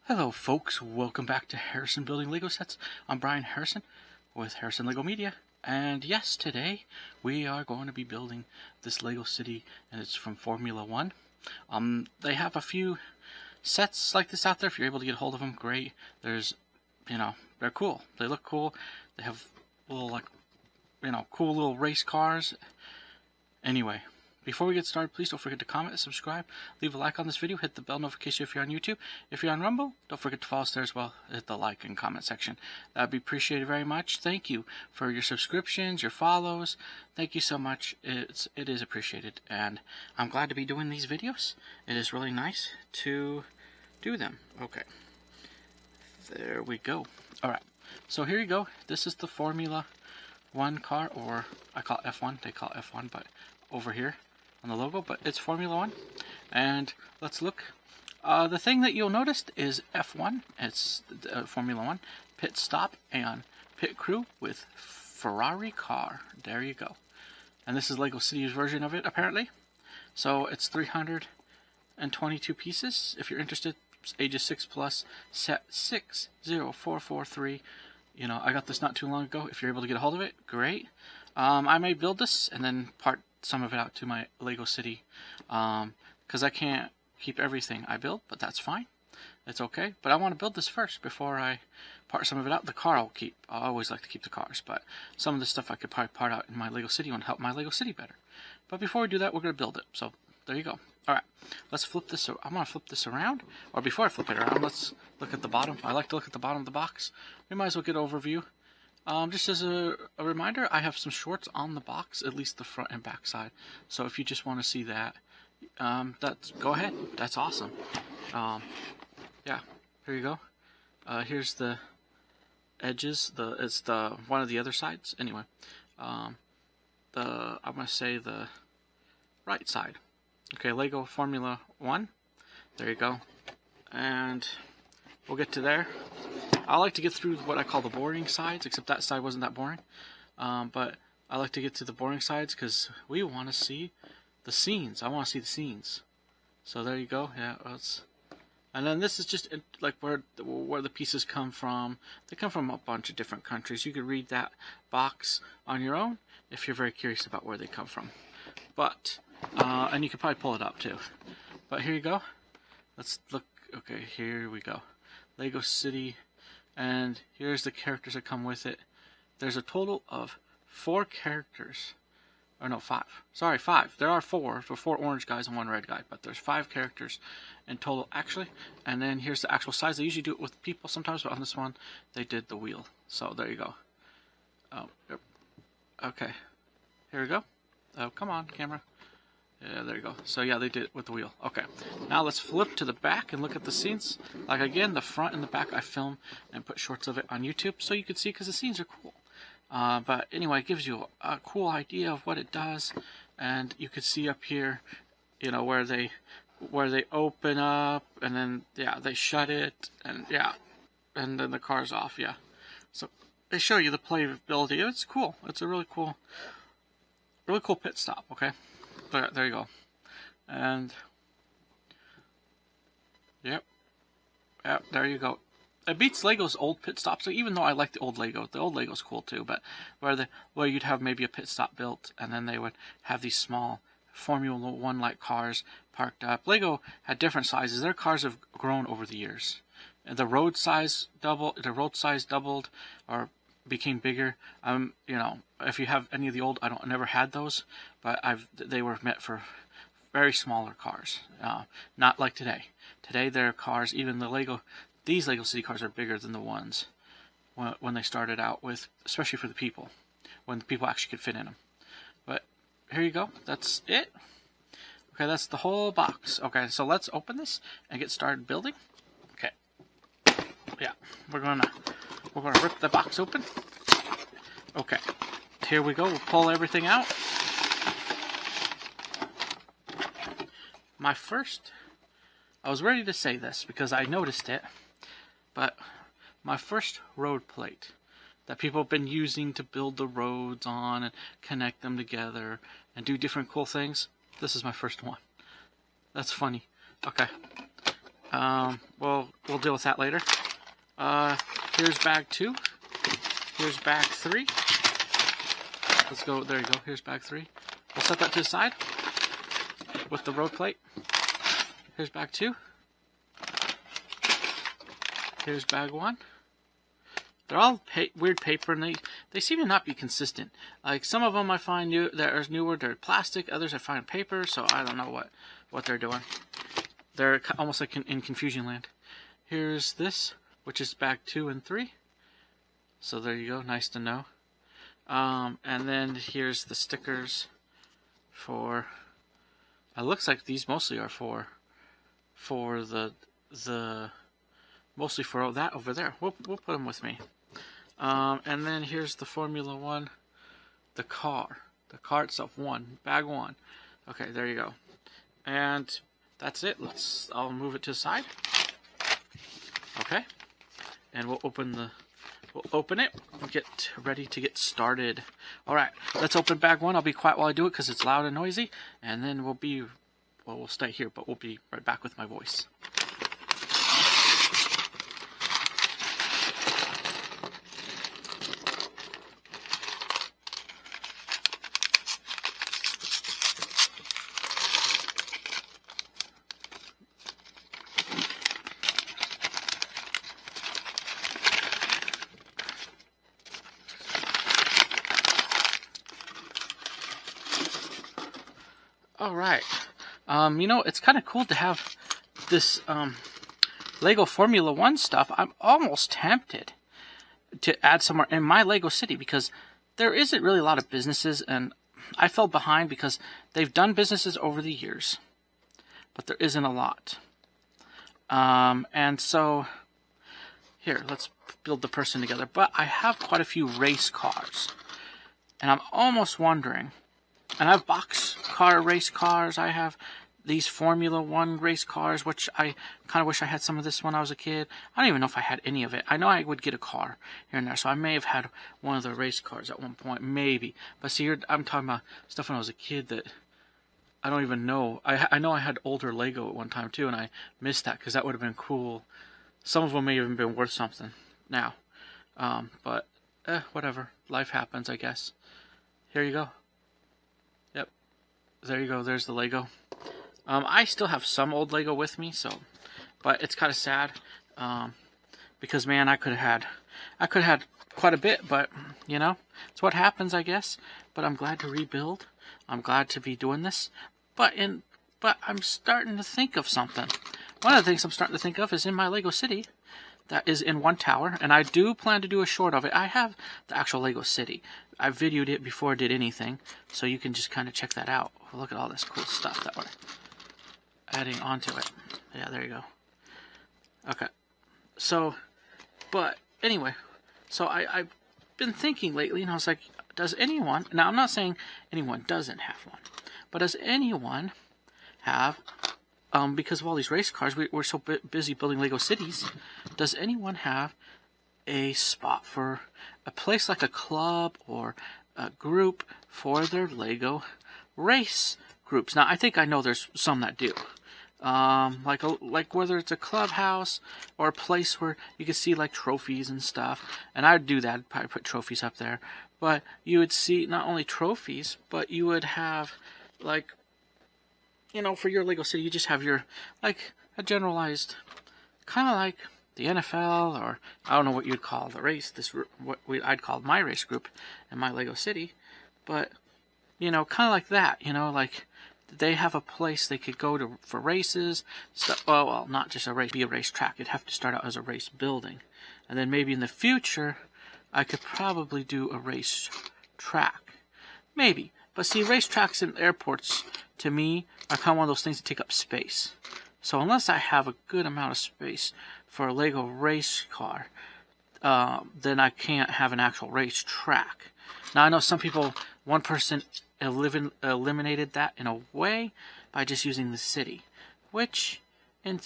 Hello folks, welcome back to Harrison Building Lego Sets. I'm Brian Harrison with Harrison Lego Media, and yes, today we are going to be building this Lego city, and it's from Formula One. They have a few sets like this out there. If you're able to get a hold of them, great. There's, they're cool. They look cool. They have little, cool little race cars. Anyway, before we get started, please don't forget to comment, subscribe, leave a like on this video, hit the bell notification if you're on YouTube. If you're on Rumble, don't forget to follow us there as well. Hit the like and comment section. That would be appreciated very much. Thank you for your subscriptions, your follows. Thank you so much. It is appreciated, and I'm glad to be doing these videos. It is really nice to do them. Okay, there we go. Alright, so here you go. This is the Formula One car, or I call it F1. They call it F1, but over here on the logo, but it's Formula One. And let's look. The thing that you'll notice is F1. It's Formula One pit stop and pit crew with Ferrari car. There you go. And this is Lego City's version of it, apparently. So it's 322 pieces. If you're interested, ages 6 plus, set 60443. I got this not too long ago. If you're able to get a hold of it, great. I may build this and then part some of it out to my Lego City, because I can't keep everything I build, but that's fine. It's okay. But I want to build this first before I part some of it out. The car I'll keep. I always like to keep the cars, but some of the stuff I could probably part out in my Lego City and help my Lego City better. But before we do that, we're going to build it. So there you go. Alright, let's flip this. I'm going to flip this around. Or before I flip it around, let's look at the bottom. I like to look at the bottom of the box. We might as well get an overview. Just as a reminder, I have some shorts on the box, at least the front and back side. So if you just want to see that, go ahead. That's awesome. Yeah, here you go. Here's the edges. It's the one of the other sides. Anyway, I'm gonna say the right side. Okay, Lego Formula One. There you go. And we'll get to there. I like to get through what I call the boring sides, except that side wasn't that boring. But I like to get to the boring sides because we want to see the scenes. I want to see the scenes. So there you go. Yeah, and then this is just like where the pieces come from. They come from a bunch of different countries. You could read that box on your own if you're very curious about where they come from. But and you could probably pull it up too. But here you go. Let's look. Okay, here we go. Lego City. And here's the characters that come with it. There's a total of 4 characters. Or no, 5. Sorry, 5. There are 4. For 4 orange guys and 1 red guy. But there's 5 characters in total, actually. And then here's the actual size. They usually do it with people sometimes, but on this one, they did the wheel. So there you go. Oh, yep. Okay. Here we go. Oh, come on, camera. Yeah, there you go. So yeah, they did it with the wheel. Okay, now let's flip to the back and look at the scenes. Like again, the front and the back I film and put shorts of it on YouTube so you can see, because the scenes are cool. But anyway, it gives you a cool idea of what it does, and you can see up here, where they open up and then they shut it, and and then the car's off. Yeah, so they show you the playability. It's cool. It's a really cool pit stop. Okay. There you go. And yep, there you go. It beats Lego's old pit stops. So even though I like the old Lego's cool too. But where you'd have maybe a pit stop built, and then they would have these small Formula One like cars parked up. Lego had different sizes. Their cars have grown over the years. And the road size doubled, or became bigger. If you have any of the old, I never had those, but they were meant for very smaller cars. Not like today. Today their cars, even these Lego City cars are bigger than the ones when they started out with, especially for the people, when the people actually could fit in them. But here you go. That's it. Okay, that's the whole box. Okay, so let's open this and get started building. Okay. Yeah, we're gonna rip the box open. Okay, here we go. We'll pull everything out. I was ready to say this because I noticed it, but my first road plate that people have been using to build the roads on and connect them together and do different cool things, this is my first one. That's funny. Okay. We'll deal with that later. Here's bag 2. Here's bag 3. Let's go. There you go. Here's bag 3. We'll set that to the side with the road plate. Here's bag 2. Here's bag 1. They're all weird paper, and they seem to not be consistent. Like, some of them I find that are newer, they're plastic. Others I find paper, so I don't know what they're doing. They're almost like in Confusion Land. Here's this, which is bag 2 and 3. So there you go, nice to know. And then here's the stickers for. It looks like these mostly are for the mostly for that over there. We'll put them with me. And then here's the Formula 1, the car itself, bag 1. Okay, there you go. And that's it. I'll move it to the side. Okay, and we'll open it and get ready to get started. All right, let's open bag 1. I'll be quiet while I do it because it's loud and noisy, and then we'll stay here, but we'll be right back with my voice. All right. It's kind of cool to have this Lego Formula 1 stuff. I'm almost tempted to add somewhere in my Lego city because there isn't really a lot of businesses, and I fell behind because they've done businesses over the years, but there isn't a lot. And so here, let's build the person together. But I have quite a few race cars, and I'm almost wondering. And I have box car race cars. I have these Formula 1 race cars, which I kind of wish I had some of this when I was a kid. I don't even know if I had any of it. I know I would get a car here and there, so I may have had one of the race cars at one point, maybe. But see, I'm talking about stuff when I was a kid that I don't even know. I know I had older Lego at one time, too, and I missed that because that would have been cool. Some of them may have even been worth something now. But whatever. Life happens, I guess. Here you go. Yep. There you go. There's the Lego. I still have some old Lego with me, but it's kind of sad, because man, I could have had quite a bit, but it's what happens, I guess. But I'm glad to rebuild. I'm glad to be doing this. But I'm starting to think of something. One of the things I'm starting to think of is in my Lego city, that is in one tower, and I do plan to do a short of it. I have the actual Lego city. I videoed it before I did anything, so you can just kind of check that out. Look at all this cool stuff that we're adding onto it. Yeah, there you go. Okay. So, but anyway, so I've been thinking lately, and I was like, does anyone, now I'm not saying anyone doesn't have one, but does anyone have, because of all these race cars, we're so busy building Lego cities, does anyone have a spot for a place like a club or a group for their Lego race groups? Now, I think I know there's some that do. Like whether it's a clubhouse or a place where you can see like trophies and stuff. And I'd do that. I'd probably put trophies up there. But you would see not only trophies, but you would have like, for your Lego city, you just have your, like, a generalized, kind of like the NFL, or I don't know what you'd call the race, I'd call my race group in my Lego city. But, kind of like that, like they have a place they could go to for races, stuff. Well, not just a race, be a race track. It'd have to start out as a race building. And then maybe in the future, I could probably do a race track. Maybe. But see, race tracks in airports, to me, are kind of one of those things that take up space. So unless I have a good amount of space for a Lego race car, then I can't have an actual race track. Now, I know some people, one person eliminated that in a way by just using the city, which can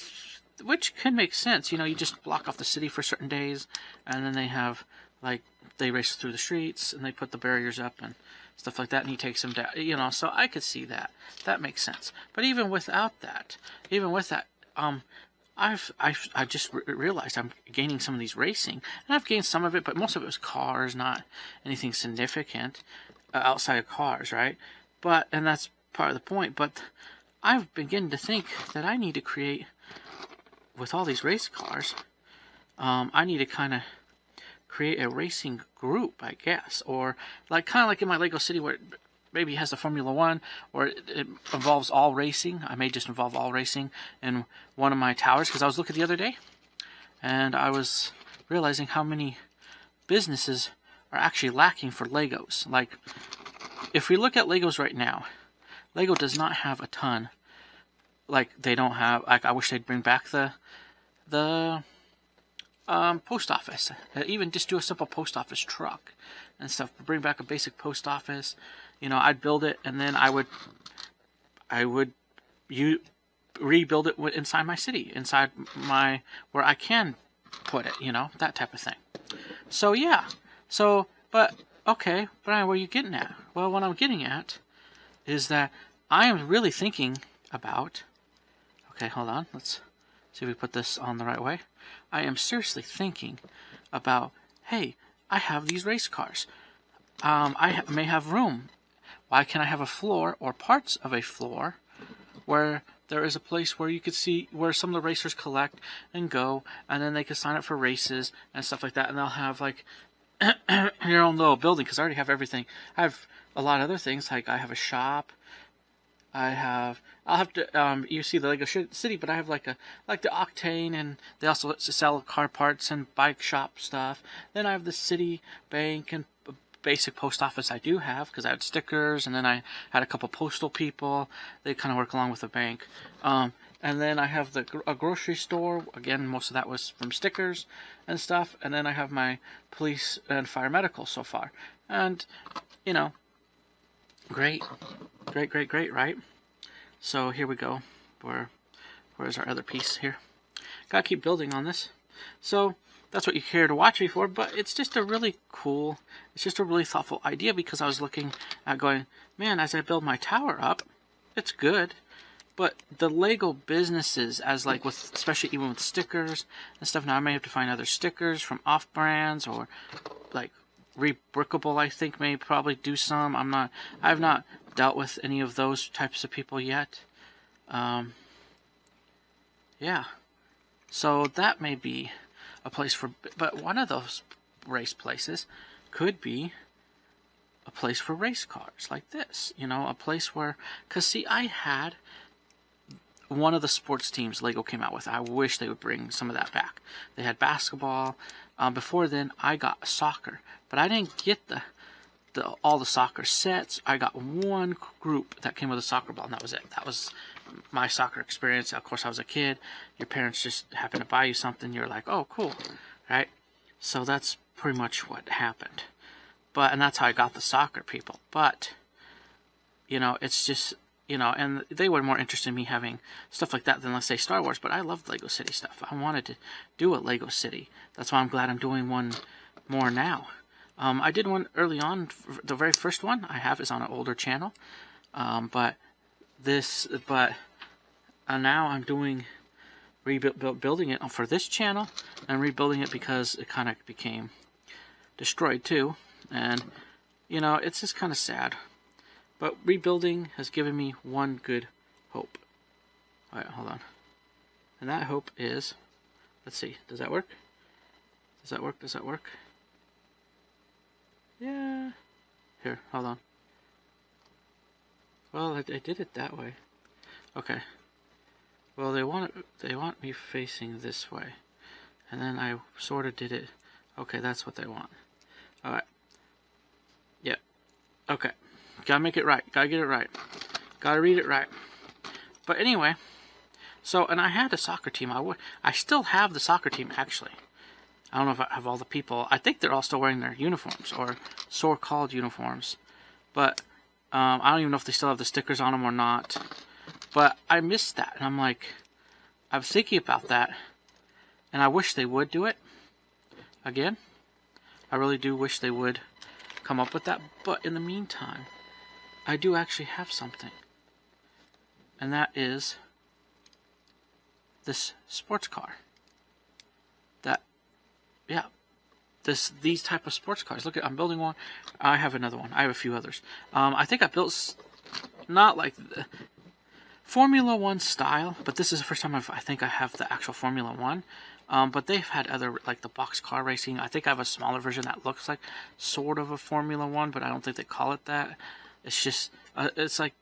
make sense. You just block off the city for certain days, and then they have, like, they race through the streets, and they put the barriers up and stuff like that, and he takes them down, so I could see that. That makes sense. But even with that, I just realized I'm gaining some of these racing, and I've gained some of it, but most of it was cars, not anything significant outside of cars, right? But, and that's part of the point, but I've begun to think that I need to create, with all these race cars, I need to kind of create a racing group, I guess, or like kind of like in my Lego City where it maybe has the Formula One, or it involves all racing. I may just involve all racing in one of my towers, because I was looking the other day, and I was realizing how many businesses are actually lacking for Legos. Like, if we look at Legos right now, Lego does not have a ton. Like, they don't have, like, I wish they'd bring back the post office. Even just do a simple post office truck and stuff. Bring back a basic post office. You know, I'd build it, and then I would rebuild it inside my city, inside my, where I can put it, you know, that type of thing. So, yeah. So, but, okay, Brian, where are you getting at? Well, what I'm getting at is that I am really thinking about, okay, hold on, let's see if we put this on the right way. I am seriously thinking about, hey, I have these race cars. I may have room. Why can't I have a floor or parts of a floor where there is a place where you could see where some of the racers collect and go, and then they can sign up for races and stuff like that, and they'll have like your own little building, because I already have everything. I have a lot of other things, like I have a shop. I'll have to, you see the Lego City, but I have like the Octane, and they also sell car parts and bike shop stuff. Then I have the city bank and basic post office I do have, because I had stickers, and then I had a couple postal people. They kind of work along with the bank. And then I have a grocery store. Again, most of that was from stickers and stuff. And then I have my police and fire medical so far. And, you know, great, right? So here we go. Where's our other piece here? Gotta keep building on this. So that's what you're here to watch me for, but it's just a really cool, it's just a really thoughtful idea, because I was looking at going, man, as I build my tower up, it's good, but the Lego businesses, as like with, especially even with stickers and stuff, now I may have to find other stickers from off-brands, or like Rebrickable, I think may probably do some. I've not dealt with any of those types of people yet. Yeah. So that may be a place for, but one of those race places could be a place for race cars like this. You know, a place where, because see, I had one of the sports teams Lego came out with. I wish they would bring some of that back. They had basketball. Before then, I got soccer, but I didn't get all the soccer sets. I got one group that came with a soccer ball, and that was it. That was my soccer experience. Of course, I was a kid. Your parents just happened to buy you something. You're like, oh, cool, right? So that's pretty much what happened. And that's how I got the soccer people. But, you know, it's just, you know, and they were more interested in me having stuff like that than, let's say, Star Wars. But I loved Lego City stuff. I wanted to do a Lego City. That's why I'm glad I'm doing one more now. I did one early on. The very first one I have is on an older channel. But now I'm doing rebuilding it for this channel, and rebuilding it because it kind of became destroyed too. And, you know, it's just kind of sad. But rebuilding has given me one good hope. Alright, hold on. And that hope is, let's see, does that work? Does that work? Does that work? Yeah. Here, hold on. Well, I did it that way. Okay. Well, they want me facing this way. And then I sort of did it. Okay, that's what they want. Alright. Yep. Okay. Gotta make it right. Gotta get it right. Gotta read it right. But anyway, so, and I had a soccer team. I still have the soccer team, actually. I don't know if I have all the people. I think they're all still wearing their uniforms, or so-called uniforms. But I don't even know if they still have the stickers on them or not. But I missed that, and I'm like, I was thinking about that, and I wish they would do it again. I really do wish they would come up with that. But in the meantime, I do actually have something. And that is this sports car. That, yeah, these type of sports cars. Look at, I'm building one. I have another one. I have a few others. I think I built not like the Formula One style, but this is the first time I think I have the actual Formula One. But they've had other, like the box car racing. I think I have a smaller version that looks like sort of a Formula One, but I don't think they call it that. It's just, it's like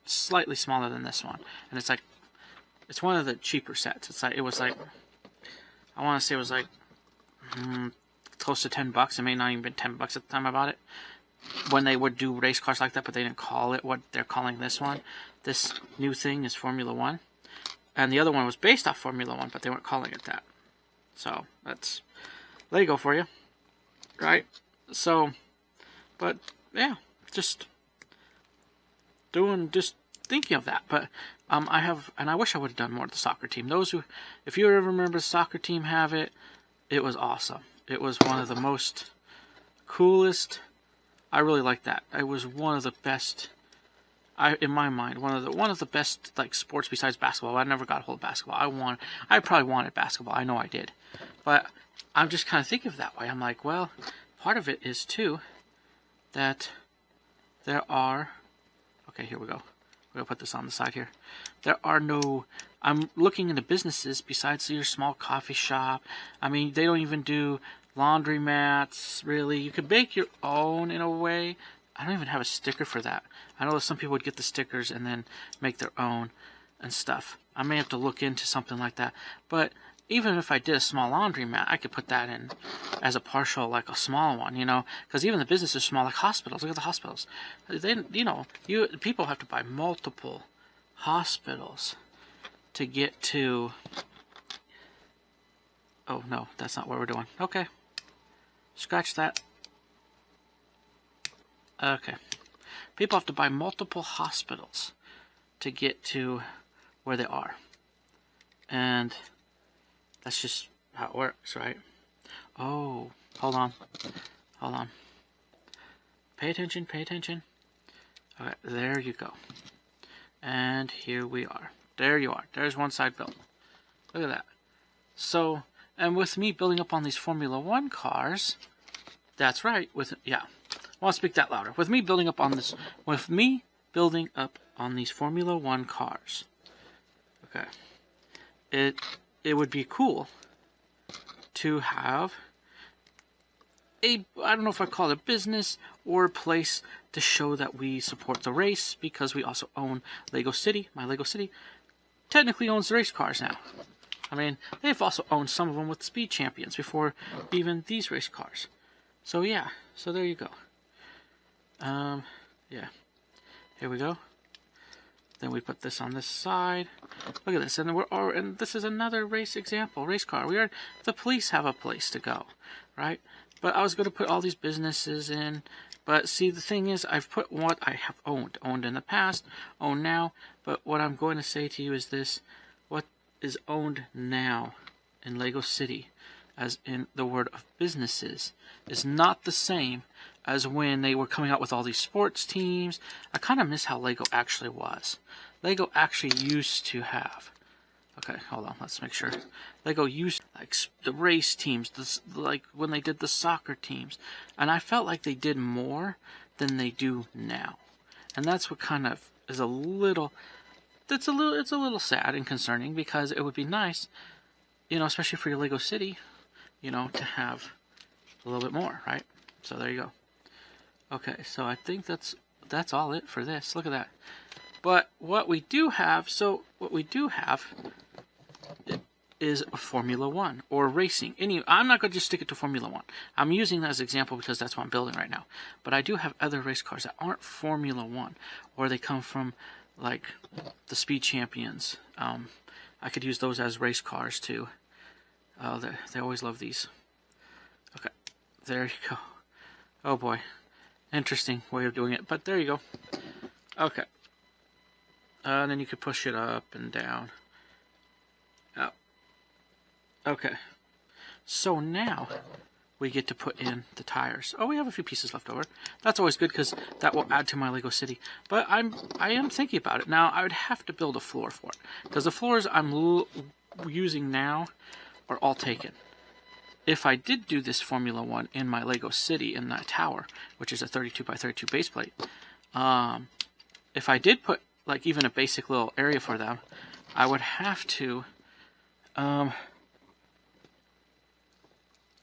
slightly smaller than this one. And it's like, it's one of the cheaper sets. It's like, it was like, I want to say it was like, close to $10. It may not even been $10 at the time I bought it. When they would do race cars like that, but they didn't call it what they're calling this one. This new thing is Formula One. And the other one was based off Formula One, but they weren't calling it that. So, that's Lego for you. Right? So, but, yeah, just thinking of that. But, and I wish I would have done more of the soccer team. Those who, if you ever remember the soccer team have it, it was awesome. It was one of the most coolest. I really liked that. It was one of the best. In my mind, one of the best like sports besides basketball. I never got a hold of basketball. I probably wanted basketball. I know I did, but I'm just kind of thinking of that way. I'm like, well, part of it is too that there are. Okay, here we go. We're gonna put this on the side here. There are no. I'm looking into businesses besides your small coffee shop. I mean, they don't even do laundromats, really. You could make your own in a way. I don't even have a sticker for that. I know that some people would get the stickers and then make their own and stuff. I may have to look into something like that. But even if I did a small laundromat, I could put that in as a partial, like a small one, you know. Because even the business is small, like hospitals. Look at the hospitals. They, people have to buy multiple hospitals to get to. Oh no, that's not what we're doing. Okay, scratch that. Okay. People have to buy multiple hospitals to get to where they are. And that's just how it works, right? Oh, hold on. Hold on. Pay attention, pay attention. Okay, there you go. And here we are. There you are. There's one side built. Look at that. So, and with me building up on these Formula One cars, that's right, yeah. I want to speak that louder. With me building up on these Formula One cars, okay, it would be cool to have I don't know if I call it a business or a place to show that we support the race, because we also own Lego City. My Lego City technically owns the race cars now. I mean, they've also owned some of them with Speed Champions before even these race cars. So yeah, so there you go. Yeah. Here we go. Then we put this on this side. Look at this, and and this is another race example, race car. The police have a place to go, right? But I was going to put all these businesses in. But see, the thing is, I've put what I have owned in the past, own now. But what I'm going to say to you is this: what is owned now in Lego City, as in the word of businesses, is not the same as when they were coming out with all these sports teams. I kind of miss how Lego actually was. Lego actually used to have. Okay, hold on, let's make sure. Lego used like the race teams, like when they did the soccer teams, and I felt like they did more than they do now, and that's what kind of is a little. It's a little sad and concerning, because it would be nice, especially for your Lego City, to have a little bit more, right? So there you go. Okay, so I think that's all it for this. Look at that. But what we do have is a Formula One or racing. I'm not going to just stick it to Formula One. I'm using that as an example because that's what I'm building right now. But I do have other race cars that aren't Formula One, or they come from like the Speed Champions. I could use those as race cars too. They always love these. Okay, there you go. Oh boy. Interesting way of doing it, but there you go. Okay. And then you could push it up and down. Oh. Okay. So now, we get to put in the tires. Oh, we have a few pieces left over. That's always good because that will add to my Lego city. But I am thinking about it. Now, I would have to build a floor for it because the floors I'm using now are all taken. If I did do this Formula 1 in my Lego city in that tower, which is a 32 by 32 base plate, if I did put like even a basic little area for them, I would have to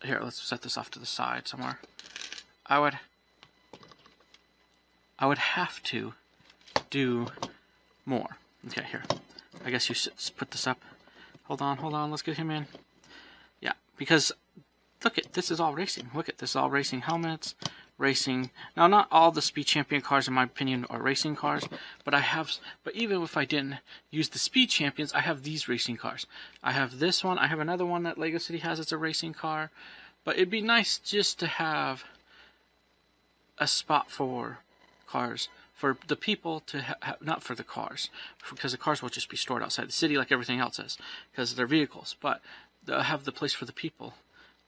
here, let's set this off to the side somewhere. I would have to do more. Okay, here. I guess you should put this up. Hold on, let's get him in. Yeah, because look at this is all racing. Look at this is all racing helmets, racing. Now, not all the Speed Champion cars, in my opinion, are racing cars, but even if I didn't use the Speed Champions, I have these racing cars. I have this one. I have another one that Lego City has. It's a racing car, but it'd be nice just to have a spot for cars. For the people to not for the cars, because the cars will just be stored outside the city like everything else is, because they're vehicles. But they'll have the place for the people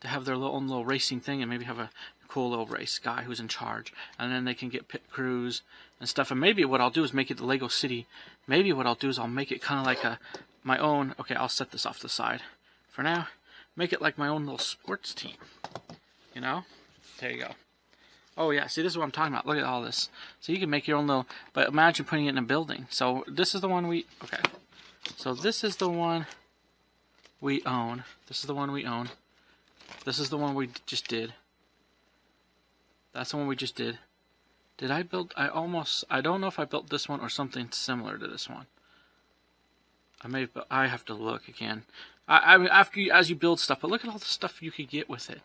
to have their own little racing thing, and maybe have a cool little race guy who's in charge, and then they can get pit crews and stuff. And maybe what I'll do is make it the Lego City. Maybe what I'll do is I'll make it kind of like my own. Okay, I'll set this off to the side for now. Make it like my own little sports team. You know, there you go. Oh yeah, see, this is what I'm talking about. Look at all this. So you can make your own little, but imagine putting it in a building. So this is the one okay. So this is the one we own. This is the one we own. This is the one we just did. That's the one we just did. Did I build, I don't know if I built this one or something similar to this one. I have to look again. As you build stuff, but look at all the stuff you could get with it.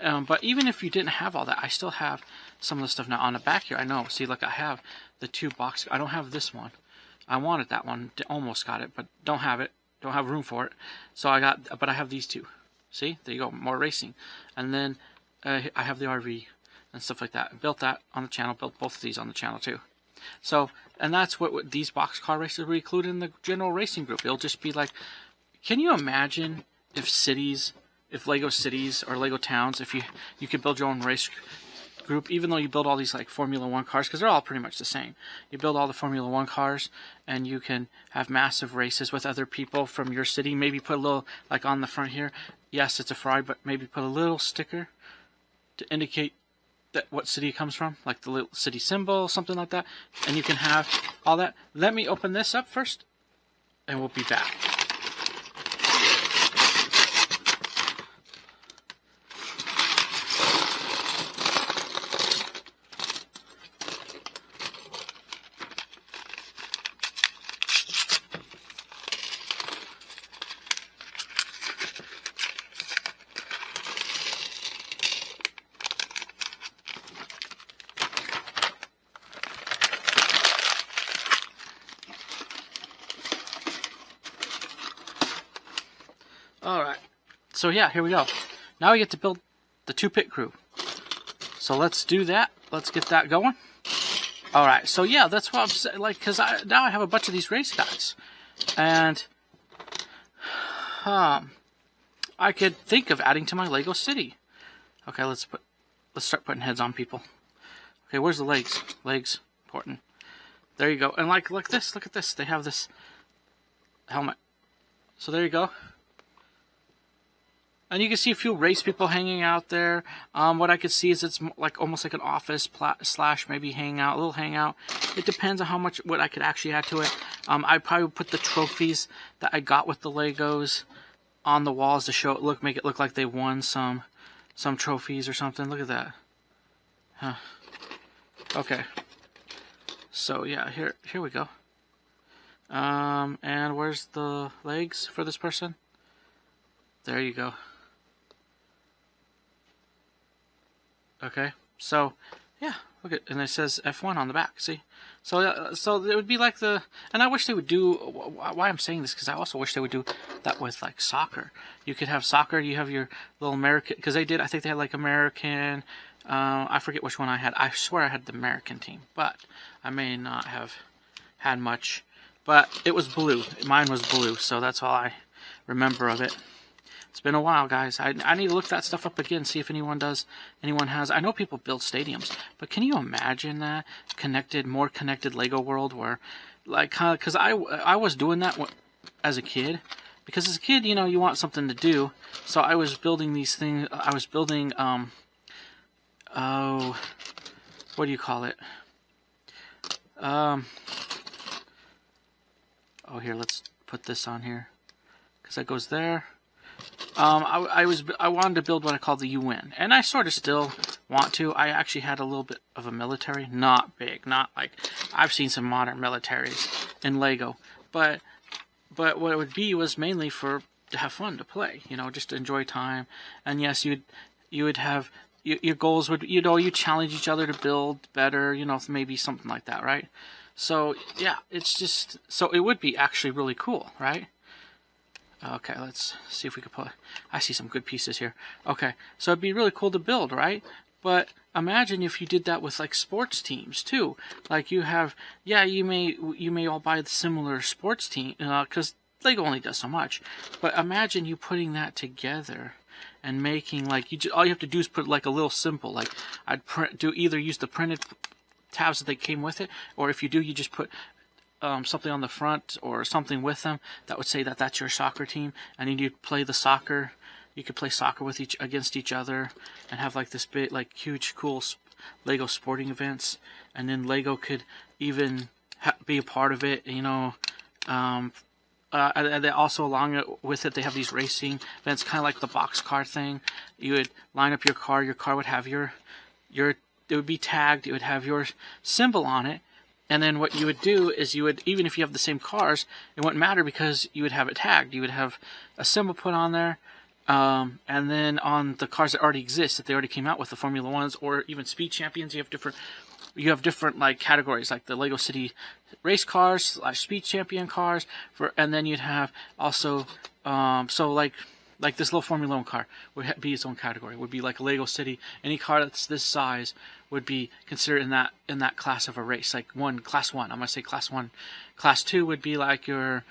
But even if you didn't have all that, I still have some of the stuff now on the back here. I know. See, look, I have the 2 box. I don't have this one. I wanted that one. Almost got it, but don't have it. Don't have room for it. So but I have these 2. See, there you go. More racing. And then I have the RV and stuff like that. I built that on the channel. Built both of these on the channel too. So, and that's what these box car races will include in the general racing group. It'll just be like, can you imagine if Lego cities or Lego towns, if you could build your own race group, even though you build all these like Formula 1 cars, because they're all pretty much the same. You build all the Formula 1 cars, and you can have massive races with other people from your city. Maybe put a little, like on the front here, yes, it's a Ferrari, but maybe put a little sticker to indicate what city it comes from, like the little city symbol, something like that. And you can have all that. Let me open this up first, and we'll be back. Alright, so yeah, here we go. Now we get to build the 2 pit crew. So let's do that. Let's get that going. Alright, so yeah, that's what I'm saying, like, because now I have a bunch of these race guys. And I could think of adding to my Lego city. Okay, let's start putting heads on people. Okay, where's the legs? Legs, important. There you go. And like this, look at this. They have this helmet. So there you go. And you can see a few race people hanging out there. What I could see is it's like almost like an office slash maybe hangout, a little hangout. It depends on what I could actually add to it. I probably would put the trophies that I got with the Legos on the walls to show it, make it look like they won some trophies or something. Look at that. Huh. Okay. So yeah, here we go. And where's the legs for this person? There you go. Okay, so yeah, look at, and it says F1 on the back. See, so it would be like and I wish they would do. Why I'm saying this, because I also wish they would do that with like soccer. You could have soccer. You have your little American, because they did. I think they had like American. I forget which one I had. I swear I had the American team, but I may not have had much. But it was blue. Mine was blue, so that's all I remember of it. It's been a while, guys. I need to look that stuff up again, see if anyone has. I know people build stadiums, but can you imagine that more connected Lego world where, like, because I was doing that as a kid. Because as a kid, you know, you want something to do. So I was building these things. I was building, oh, what do you call it? Oh, here, let's put this on here. Because that goes there. I wanted to build what I call the UN. And I sort of still want to. I actually had a little bit of a military. Not big. Not like, I've seen some modern militaries in Lego. But what it would be was mainly to have fun, to play, you know, just to enjoy time. And yes, you would have, your goals would, you know, you challenge each other to build better, you know, maybe something like that, right? So, yeah, it's just, so it would be actually really cool, right? Okay, let's see if we could I see some good pieces here. Okay, so it'd be really cool to build, right? But imagine if you did that with like sports teams too. Like you have, yeah, you may all buy the similar sports team because Lego only does so much. But imagine you putting that together and making like all you have to do is put like a little symbol. Like I'd either use the printed tabs that they came with it, or if you do, you just put something on the front or something with them that would say that that's your soccer team, and then you'd play the soccer. You could play soccer with against each other and have like this big, like huge, cool Lego sporting events. And then Lego could even be a part of it, you know. And they also, along with it, they have these racing events, kind of like the box car thing. You would line up your car would have it would be tagged, it would have your symbol on it. And then what you would do is even if you have the same cars, it wouldn't matter because you would have it tagged. You would have a symbol put on there. And then on the cars that already exist, that they already came out with, the Formula Ones or even Speed Champions, you have different like categories, like the Lego City race cars / Speed Champion cars, and then you'd have also so like this little Formula One car would be its own category. It would be like a Lego City. Any car that's this size would be considered in that class of a race, like class 1. I'm gonna say class 1. Class 2 would be like your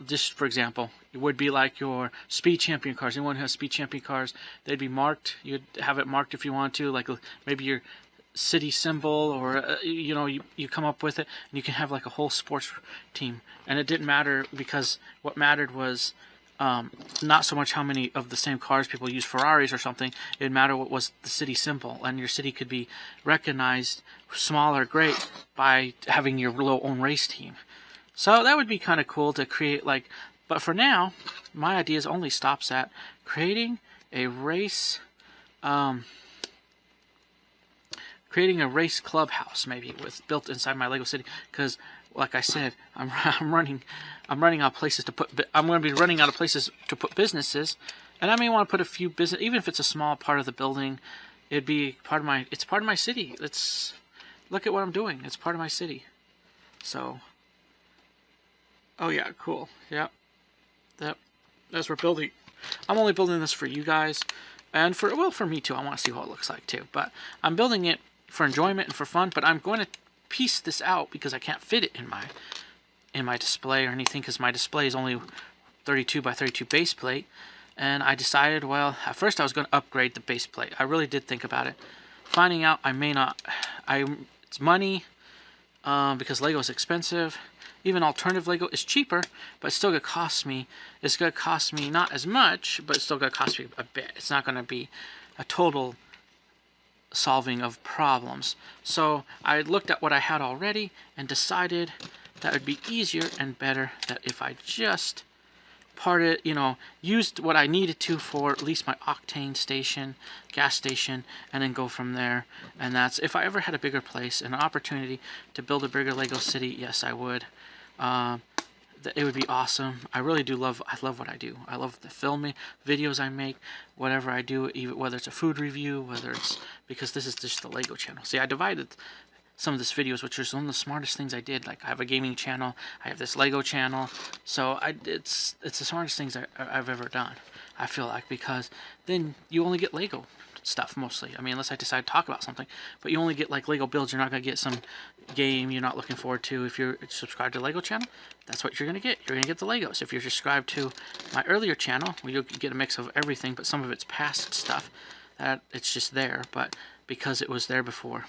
just for example, it would be like your Speed Champion cars. Anyone who has Speed Champion cars, they'd be marked. You'd have it marked if you want to, like maybe your city symbol, or you know, you come up with it, and you can have like a whole sports team. And it didn't matter, because what mattered was not so much how many of the same cars people use Ferraris or something. It would matter what was the city symbol, and your city could be recognized, small or great, by having your little own race team. So that would be kind of cool to create, like, but for now, my ideas only stops at creating a race clubhouse, maybe built inside my Lego City, because like I said, I'm running out of places to put. I'm going to be running out of places to put businesses, and I may want to put a few business, even if it's a small part of the building. It'd be part of my. It's part of my city. Look at what I'm doing. It's part of my city. So. Oh yeah, cool. Yep. As we're building, I'm only building this for you guys, and for me too. I want to see what it looks like too. But I'm building it for enjoyment and for fun. But I'm going to piece this out because I can't fit it in my display or anything, because my display is only 32 by 32 base plate. And I decided, well, at first I was going to upgrade the base plate. I really did think about it. Finding out I may not. It's money, because Lego is expensive. Even alternative Lego is cheaper, but it's still going to cost me. It's going to cost me not as much, but it's still going to cost me a bit. It's not going to be a total solving of problems. So I looked at what I had already and decided that it would be easier and better that if I just used what I needed to for at least my octane station, gas station, and then go from there. And that's, if I ever had a bigger place and an opportunity to build a bigger Lego City, yes, I would. It would be awesome. I really do love what I do. I love the filming, videos I make, whatever I do, even whether it's a food review, because this is just the Lego channel. See, I divided some of this videos, which is one of the smartest things I did. Like, I have a gaming channel, I have this Lego channel, so it's the smartest things I've ever done, I feel like, because then you only get Lego. stuff mostly. I mean, unless I decide to talk about something. But you only get like Lego builds. You're not going to get some game you're not looking forward to. If you're subscribed to the Lego channel, that's what you're going to get. You're going to get the Legos. If you're subscribed to my earlier channel, well, you'll get a mix of everything, but some of it's past stuff. That it's just there, but because it was there before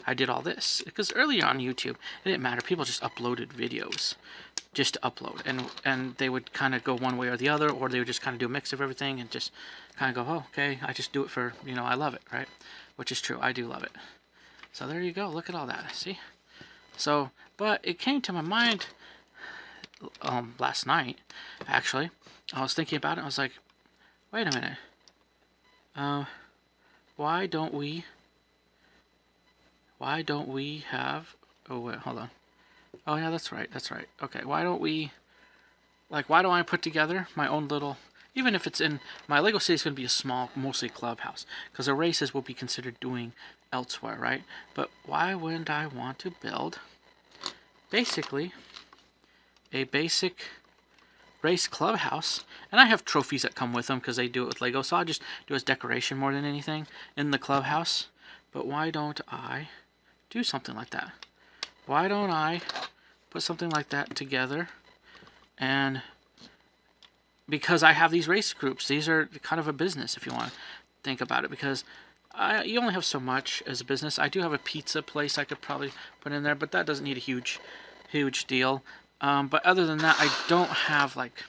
I did all this. Because earlier on YouTube, it didn't matter. People just uploaded videos. Just to upload. And they would kind of go one way or the other, or they would just kind of do a mix of everything and just kind of go, oh, okay, I just do it for, you know, I love it, right? Which is true. I do love it. So there you go. Look at all that. See? So, but it came to my mind last night, actually. I was thinking about it. I was like, wait a minute. Why don't we have, oh wait, hold on. Oh yeah, that's right, okay, why don't I put together my own little, even if it's in, my Lego city is going to be a small, mostly clubhouse, because the races will be considered doing elsewhere, right? But why wouldn't I want to build basically a basic race clubhouse? And I have trophies that come with them because they do it with Lego, so I'll just do it as decoration more than anything in the clubhouse. But why don't I do something like that? Why don't I put something like that together? And because I have these race groups, these are kind of a business if you want to think about it, because you only have so much as a business. I do have a pizza place I could probably put in there, but that doesn't need a huge deal. But other than that, I don't have like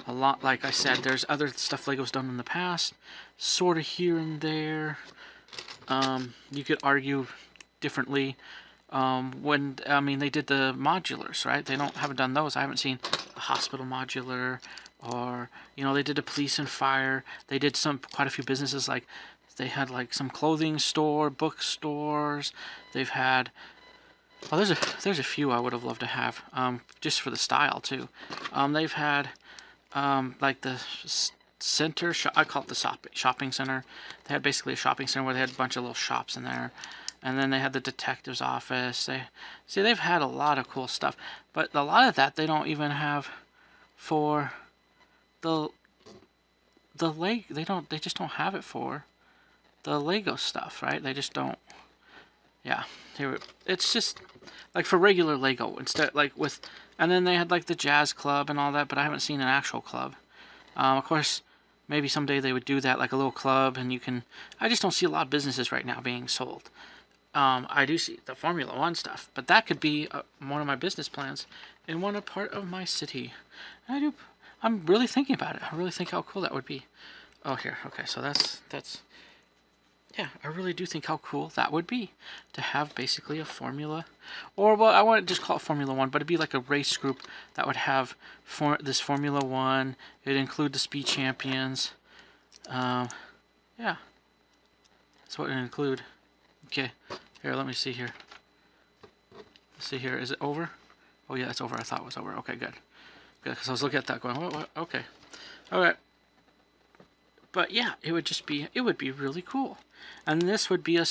a lot. Like I said, there's other stuff Lego's done in the past, sort of here and there. You could argue differently. When I mean they did the modulars, right? They haven't done those. I haven't seen a hospital modular, or you know, they did a police and fire. They did quite a few businesses, like they had like some clothing store, bookstores. They've had, well, there's a few I would have loved to have, just for the style too. They've had like the center, I call it the shopping center. They had basically a shopping center where they had a bunch of little shops in there. And then they had the detective's office. They've had a lot of cool stuff. But a lot of that they don't even have for the Lego. They just don't have it for the Lego stuff, right? They just don't. Yeah. It's just like for regular Lego instead, like with, and then they had like the jazz club and all that, but I haven't seen an actual club. Of course, maybe someday they would do that, like a little club, and you can. I just don't see a lot of businesses right now being sold. I do see the Formula One stuff, but that could be one of my business plans in one part of my city. I'm really thinking about it. I really think how cool that would be. Oh, here. Okay, so that's. Yeah, I really do think how cool that would be to have basically a Formula, or well, I want to just call it Formula One, but it'd be like a race group that would have this Formula One. It'd include the speed champions. Yeah, that's what it'd include. Okay, here, let me see here. Let's see here, is it over? Oh yeah, it's over. I thought it was over. Okay, good. Good, because I was looking at that going, what? Okay. Alright. But yeah, it would be really cool. And this would be a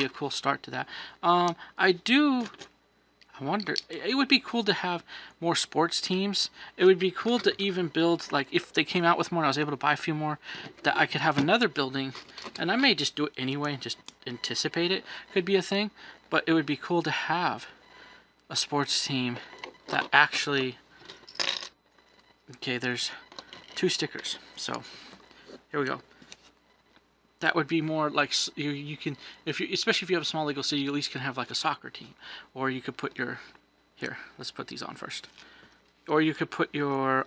cool start to that. I wonder, it would be cool to have more sports teams. It would be cool to even build, like, if they came out with more and I was able to buy a few more, that I could have another building, and I may just do it anyway and just anticipate it could be a thing, but it would be cool to have a sports team that actually, okay, there's 2 stickers, so here we go. That would be more like you can, especially if you have a small Lego city, you at least can have like a soccer team, or you could put your, here, let's put these on first, or you could put your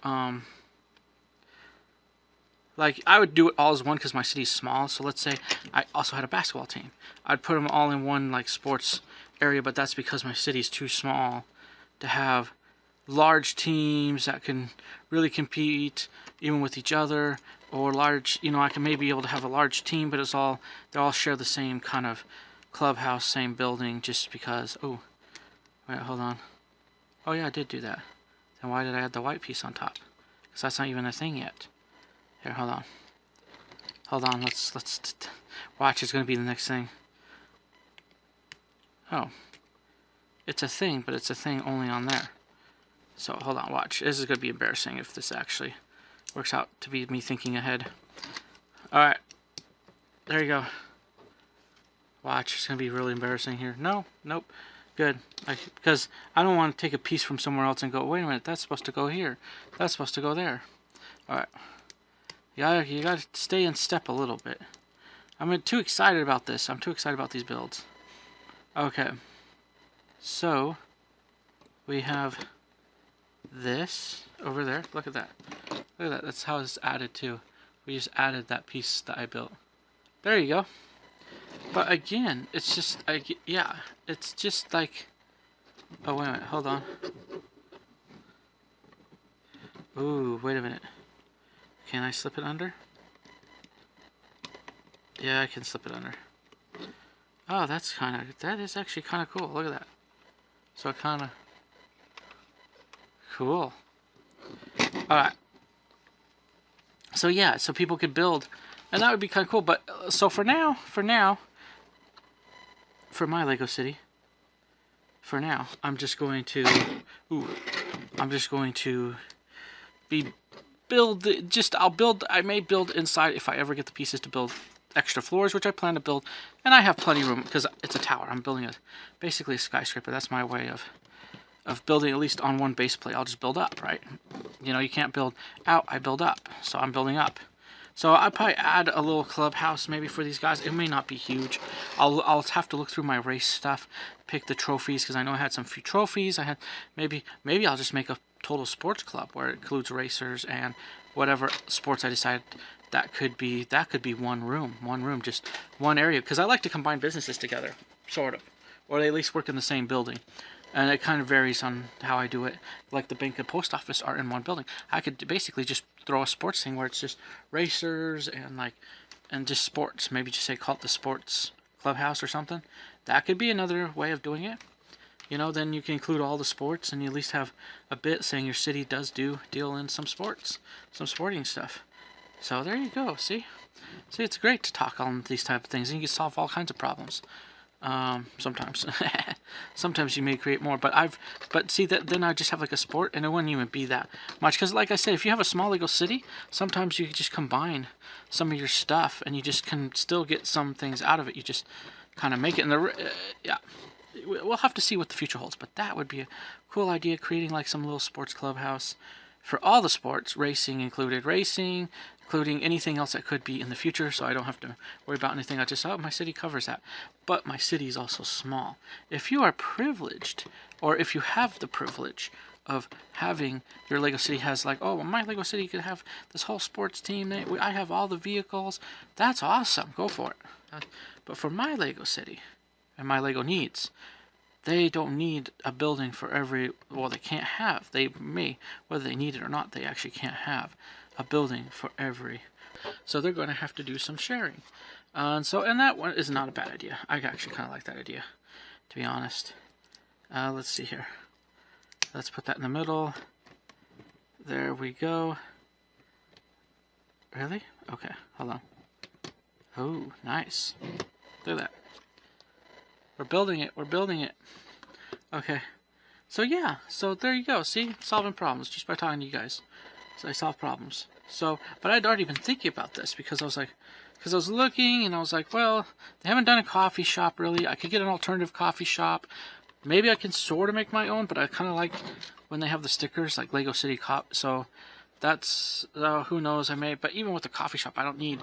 like, I would do it all as one because my city's small. So let's say I also had a basketball team, I'd put them all in one like sports area, but that's because my city's too small to have large teams that can really compete even with each other. Or large, you know, I can maybe be able to have a large team, but they all share the same kind of clubhouse, same building, just because. Oh, wait, hold on. Oh yeah, I did do that. Then why did I add the white piece on top? Because that's not even a thing yet. Here, hold on. Hold on, let's watch. It's gonna be the next thing. Oh, it's a thing, but it's a thing only on there. So hold on, watch. This is gonna be embarrassing if this actually works out to be me thinking ahead. Alright. There you go. Watch, it's going to be really embarrassing here. No, nope. Good. Because I don't want to take a piece from somewhere else and go, wait a minute, that's supposed to go here. That's supposed to go there. Alright. You gotta stay in step a little bit. I'm too excited about this. I'm too excited about these builds. Okay. So, we have this over there. Look at that. Look at that. That's how it's added to. We just added that piece that I built. There you go. But again, it's just, yeah, it's just like, oh wait a minute, hold on. Ooh, wait a minute. Can I slip it under? Yeah, I can slip it under. Oh, that is actually kind of cool. Look at that. So kind of cool. Alright. So yeah, so people could build, and that would be kind of cool. But so for now, for my Lego City, for now, I'm just going to, I may build inside if I ever get the pieces to build extra floors, which I plan to build, and I have plenty of room because it's a tower. I'm building basically a skyscraper. That's my way of building, at least on one base plate. I'll just build up, right? You know, you can't build out, I build up. So I'm building up. So I'll probably add a little clubhouse maybe for these guys. It may not be huge. I'll have to look through my race stuff, pick the trophies, because I know I had some few trophies. I had maybe I'll just make a total sports club where it includes racers and whatever sports I decide. That could be one room, just one area, because I like to combine businesses together, sort of, or they at least work in the same building. And it kind of varies on how I do it. Like the bank and post office are in one building. I could basically just throw a sports thing where it's just racers and just sports. Maybe just call it the sports clubhouse or something. That could be another way of doing it. You know, then you can include all the sports, and you at least have a bit saying your city does deal in some sports, some sporting stuff. So there you go. See, it's great to talk on these type of things, and you can solve all kinds of problems. Sometimes. Sometimes you may create more, but see that then I just have like a sport, and it wouldn't even be that much, because like I said, if you have a small Lego city, sometimes you can just combine some of your stuff, and you just can still get some things out of it. You just kind of make it, and yeah, we'll have to see what the future holds, but that would be a cool idea, creating like some little sports clubhouse for all the sports, racing included, including anything else that could be in the future, so I don't have to worry about anything. I just, my city covers that. But my city is also small. If you are privileged, or if you have the privilege of having your Lego city has like, oh, well, my Lego city could have this whole sports team, I have all the vehicles, that's awesome, go for it. But for my Lego city, and my Lego needs, they don't need a building for every, well, they can't have, they may, whether they need it or not, they actually can't have a building for every, so they're going to have to do some sharing. And that one is not a bad idea. I actually kind of like that idea, to be honest. Let's see here. Let's put that in the middle. There we go. Really? Okay, hold on. Oh, nice. Look at that. We're building it. Okay. So yeah, so there you go. See, solving problems just by talking to you guys. So I solve problems. So, but I'd already been thinking about this because I was looking and I was like, well, they haven't done a coffee shop really. I could get an alternative coffee shop. Maybe I can sort of make my own, but I kind of like when they have the stickers like Lego City Cop. So that's, who knows, I may, but even with the coffee shop, I don't need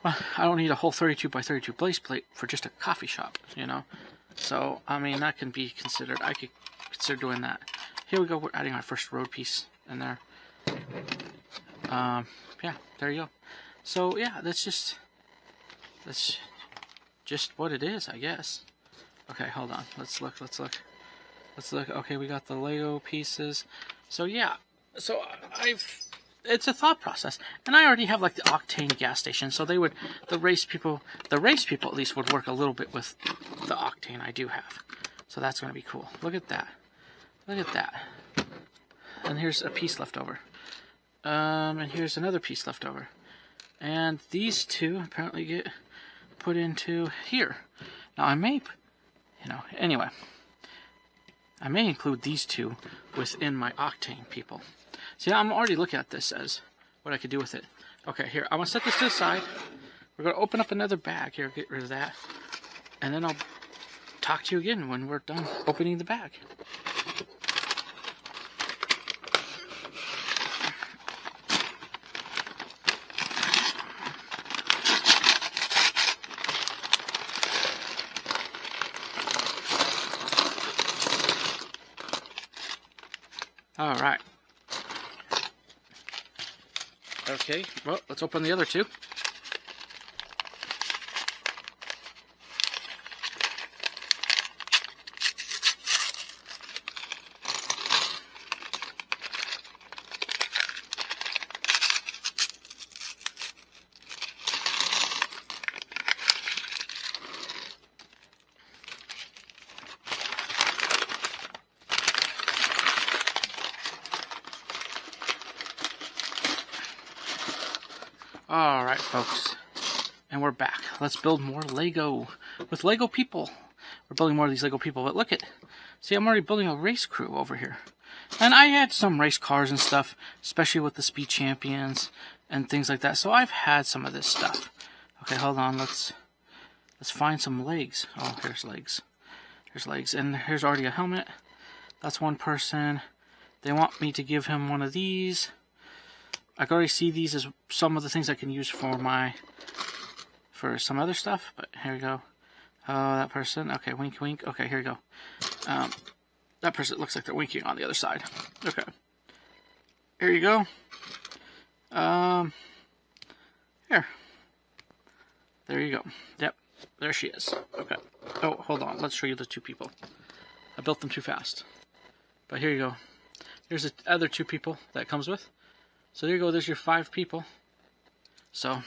a whole 32 by 32 base plate for just a coffee shop, you know. So, I mean, that can be considered. I could consider doing that. Here we go. We're adding our first road piece in there. Yeah, there you go. So, yeah, that's just what it is, I guess. Okay, hold on. Let's look. Okay, we got the Lego pieces. So, yeah. So, it's a thought process. And I already have, like, the octane gas station. So, the race people at least would work a little bit with the octane I do have. So, that's going to be cool. Look at that. And here's a piece left over. And here's another piece left over. And these two apparently get put into here. Now, I may, anyway. I may include these two within my octane people. See, I'm already looking at this as what I could do with it. Okay, here, I'm going to set this to the side. we're going to open up another bag here, get rid of that, and then I'll talk to you again when we're done opening the bag. All right. Okay, well, let's open the other two. Alright folks, and we're back. Let's build more Lego with Lego people. We're building more of these Lego people, but look at, see, I'm already building a race crew over here. And I had some race cars and stuff, especially with the Speed Champions and things like that, so I've had some of this stuff. Okay, hold on, let's find some legs. Oh, here's legs. Here's legs, and here's already a helmet. That's one person. They want me to give him one of these. I can already see these as some of the things I can use for some other stuff, but here we go. Oh, that person. Okay, wink, wink. Okay, here we go. That person looks like they're winking on the other side. Okay. Here you go. Here. There you go. Yep, there she is. Okay. Oh, hold on. Let's show you the two people. I built them too fast. But here you go. Here's the other two people that it comes with. So there you go, there's your 5 people. So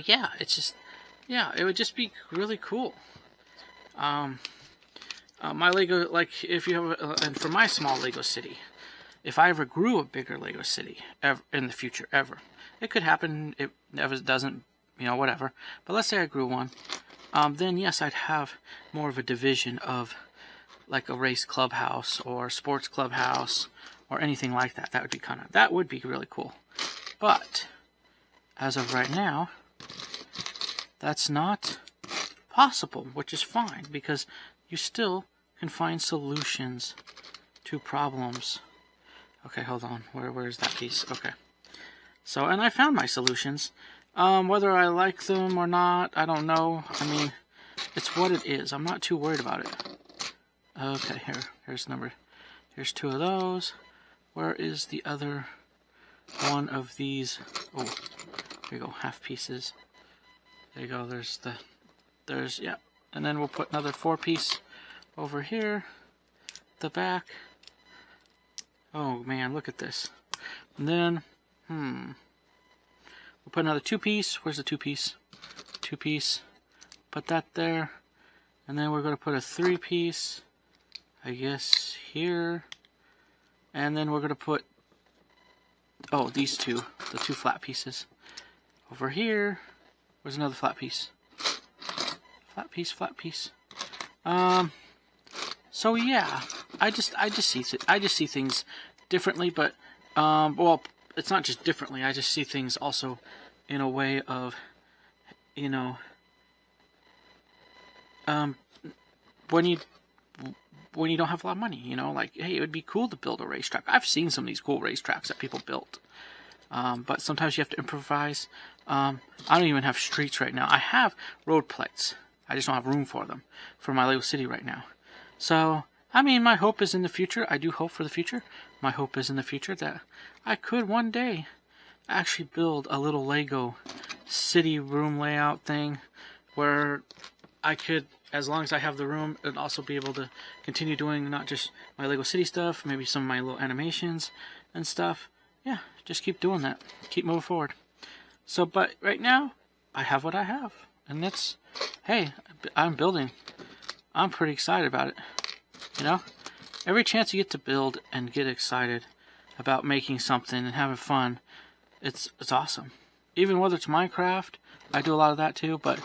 yeah, it's just, yeah, it would just be really cool. My Lego, like, if you have, and for my small Lego city, if I ever grew a bigger Lego city, ever, in the future, ever, it could happen, it never doesn't, you know, whatever, but let's say I grew one, then yes, I'd have more of a division of, like, a race clubhouse, or sports clubhouse, or anything like that. That would be really cool. But as of right now, that's not possible, which is fine, because you still can find solutions to problems. Okay, hold on. Where's that piece? Okay. So, and I found my solutions. Whether I like them or not, I don't know. I mean, it's what it is. I'm not too worried about it. Okay, here's 2 of those. Where is the other one of these? Oh, here you go, half pieces. There you go, yeah. And then we'll put another 4-piece over here, the back. Oh man, look at this. And then, we'll put another 2-piece. Where's the 2-piece? 2-piece. Put that there. And then we're going to put a 3-piece, I guess, here. And then we're going to put, oh, these two, the 2 flat pieces. Over here, where's another flat piece? Flat piece, flat piece. So yeah, I just see things differently, but, well, it's not just differently, I just see things also in a way of, you know, when you don't have a lot of money, you know, like, hey, it would be cool to build a racetrack. I've seen some of these cool racetracks that people built, but sometimes you have to improvise. I don't even have streets right now. I have road plates. I just don't have room for them for my Lego city right now. So, I mean, my hope is in the future. I do hope for the future. My hope is in the future that I could one day actually build a little Lego city room layout thing where I could, as long as I have the room, and also be able to continue doing not just my Lego City stuff, maybe some of my little animations and stuff. Yeah, just keep doing that. Keep moving forward. So, but right now, I have what I have. And that's, hey, I'm building. I'm pretty excited about it. You know? Every chance you get to build and get excited about making something and having fun, it's awesome. Even whether it's Minecraft, I do a lot of that too, but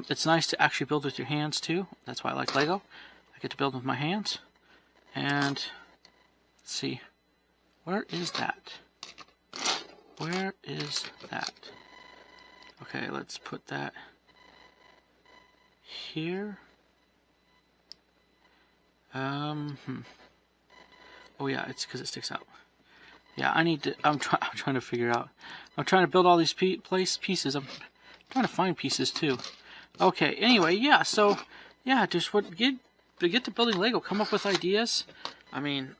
it's nice to actually build with your hands too. That's why I like Lego. I get to build with my hands. And let's see, where is that? Where is that? Okay, let's put that here. Oh yeah, it's because it sticks out. Yeah, I need to. I'm trying to figure out. I'm trying to build all these pieces. I'm trying to find pieces too. Okay. Anyway, yeah. So, yeah, just get to building Lego. Come up with ideas. I mean,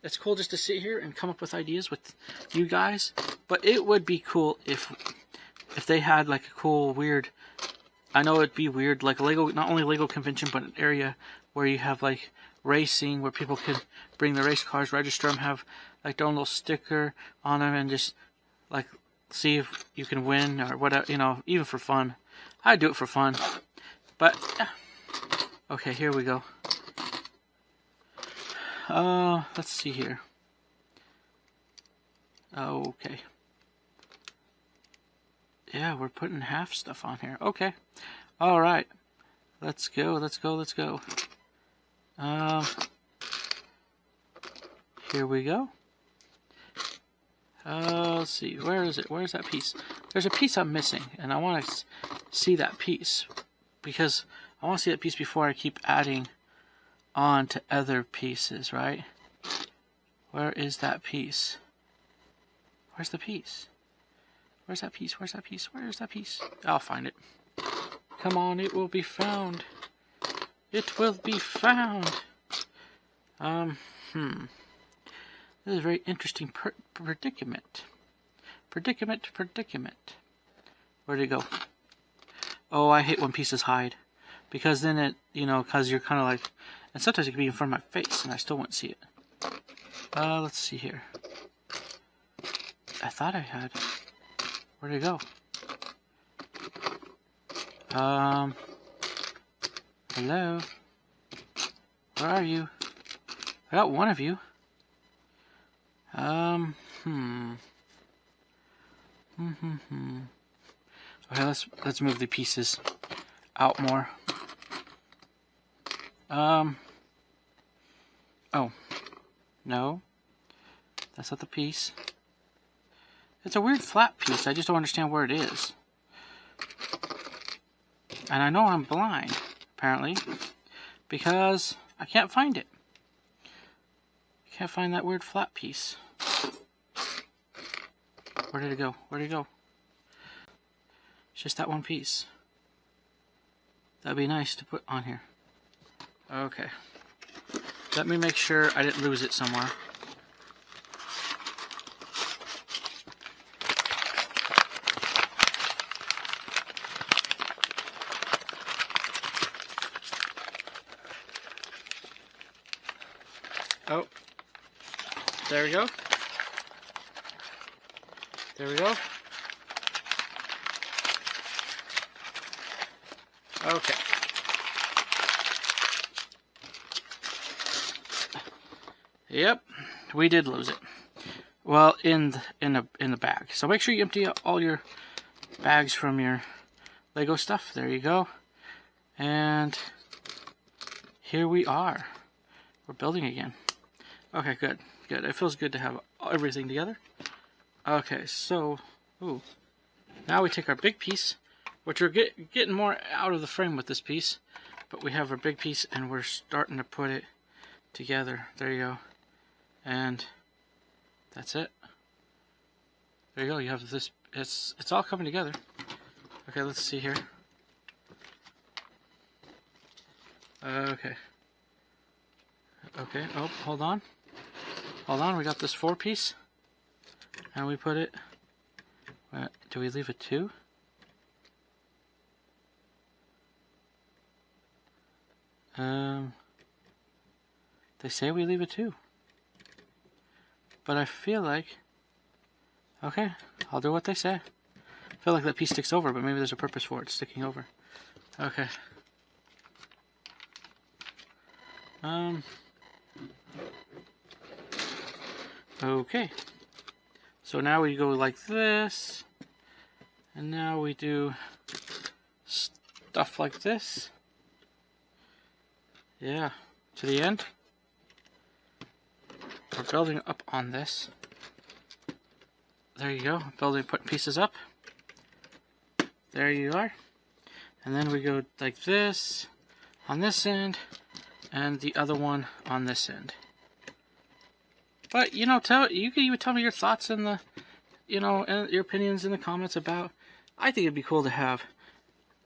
it's cool just to sit here and come up with ideas with you guys. But it would be cool if they had like a cool, weird. I know it'd be weird, like a Lego, not only Lego convention, but an area where you have like racing, where people could bring the race cars, register them, have like their own little sticker on them, and just like see if you can win or whatever, you know, even for fun. I'd do it for fun. But yeah. Okay, here we go. Let's see here. Okay. Yeah, we're putting half stuff on here. Okay. All right. Let's go. Let's go. Let's go. Here we go. Let's see. Where is it? Where's that piece? There's a piece I'm missing, and I want to see that piece because I want to see that piece before I keep adding on to other pieces, right? Where is that piece? Where's the piece? Where's that piece? Where's that piece? Where's that piece? I'll find it. Come on, it will be found. It will be found. This is a very interesting predicament. Predicament. Where'd it go? Oh, I hate when pieces hide. Because then it, you know, because you're kind of like... And sometimes it can be in front of my face, and I still won't see it. Let's see here. I thought I had... Where'd it go? Hello? Where are you? I got one of you. Okay, let's move the pieces out more. Oh. No. That's not the piece. It's a weird flat piece. I just don't understand where it is. And I know I'm blind, apparently, because I can't find it. I can't find that weird flat piece. Where did it go? Where did it go? It's just that one piece. That'd be nice to put on here. Okay. Let me make sure I didn't lose it somewhere. Oh. There we go. There we go. Okay. Yep, we did lose it. Well, in the bag. So make sure you empty out all your bags from your Lego stuff. There you go. And here we are. We're building again. Okay, good. Good. It feels good to have everything together. Okay, so now we take our big piece, which we're getting more out of the frame with this piece, but we have our big piece and we're starting to put it together. There you go. And that's it. There you go. You have this. It's all coming together. Okay, let's see here. Okay. Okay. Oh, hold on. Hold on. We got this 4-piece, and we put it. Do we leave a 2? They say we leave a 2. But I feel like... Okay, I'll do what they say. I feel like that piece sticks over, but maybe there's a purpose for it sticking over. Okay. Okay. So now we go like this. And now we do stuff like this. Yeah, to the end. We're building up on this. there you go. Building, putting pieces up. There you are. And then we go like this on this end, and the other one on this end. But you know, you can even tell me your thoughts in the, you know, and your opinions in the comments about. I think it'd be cool to have,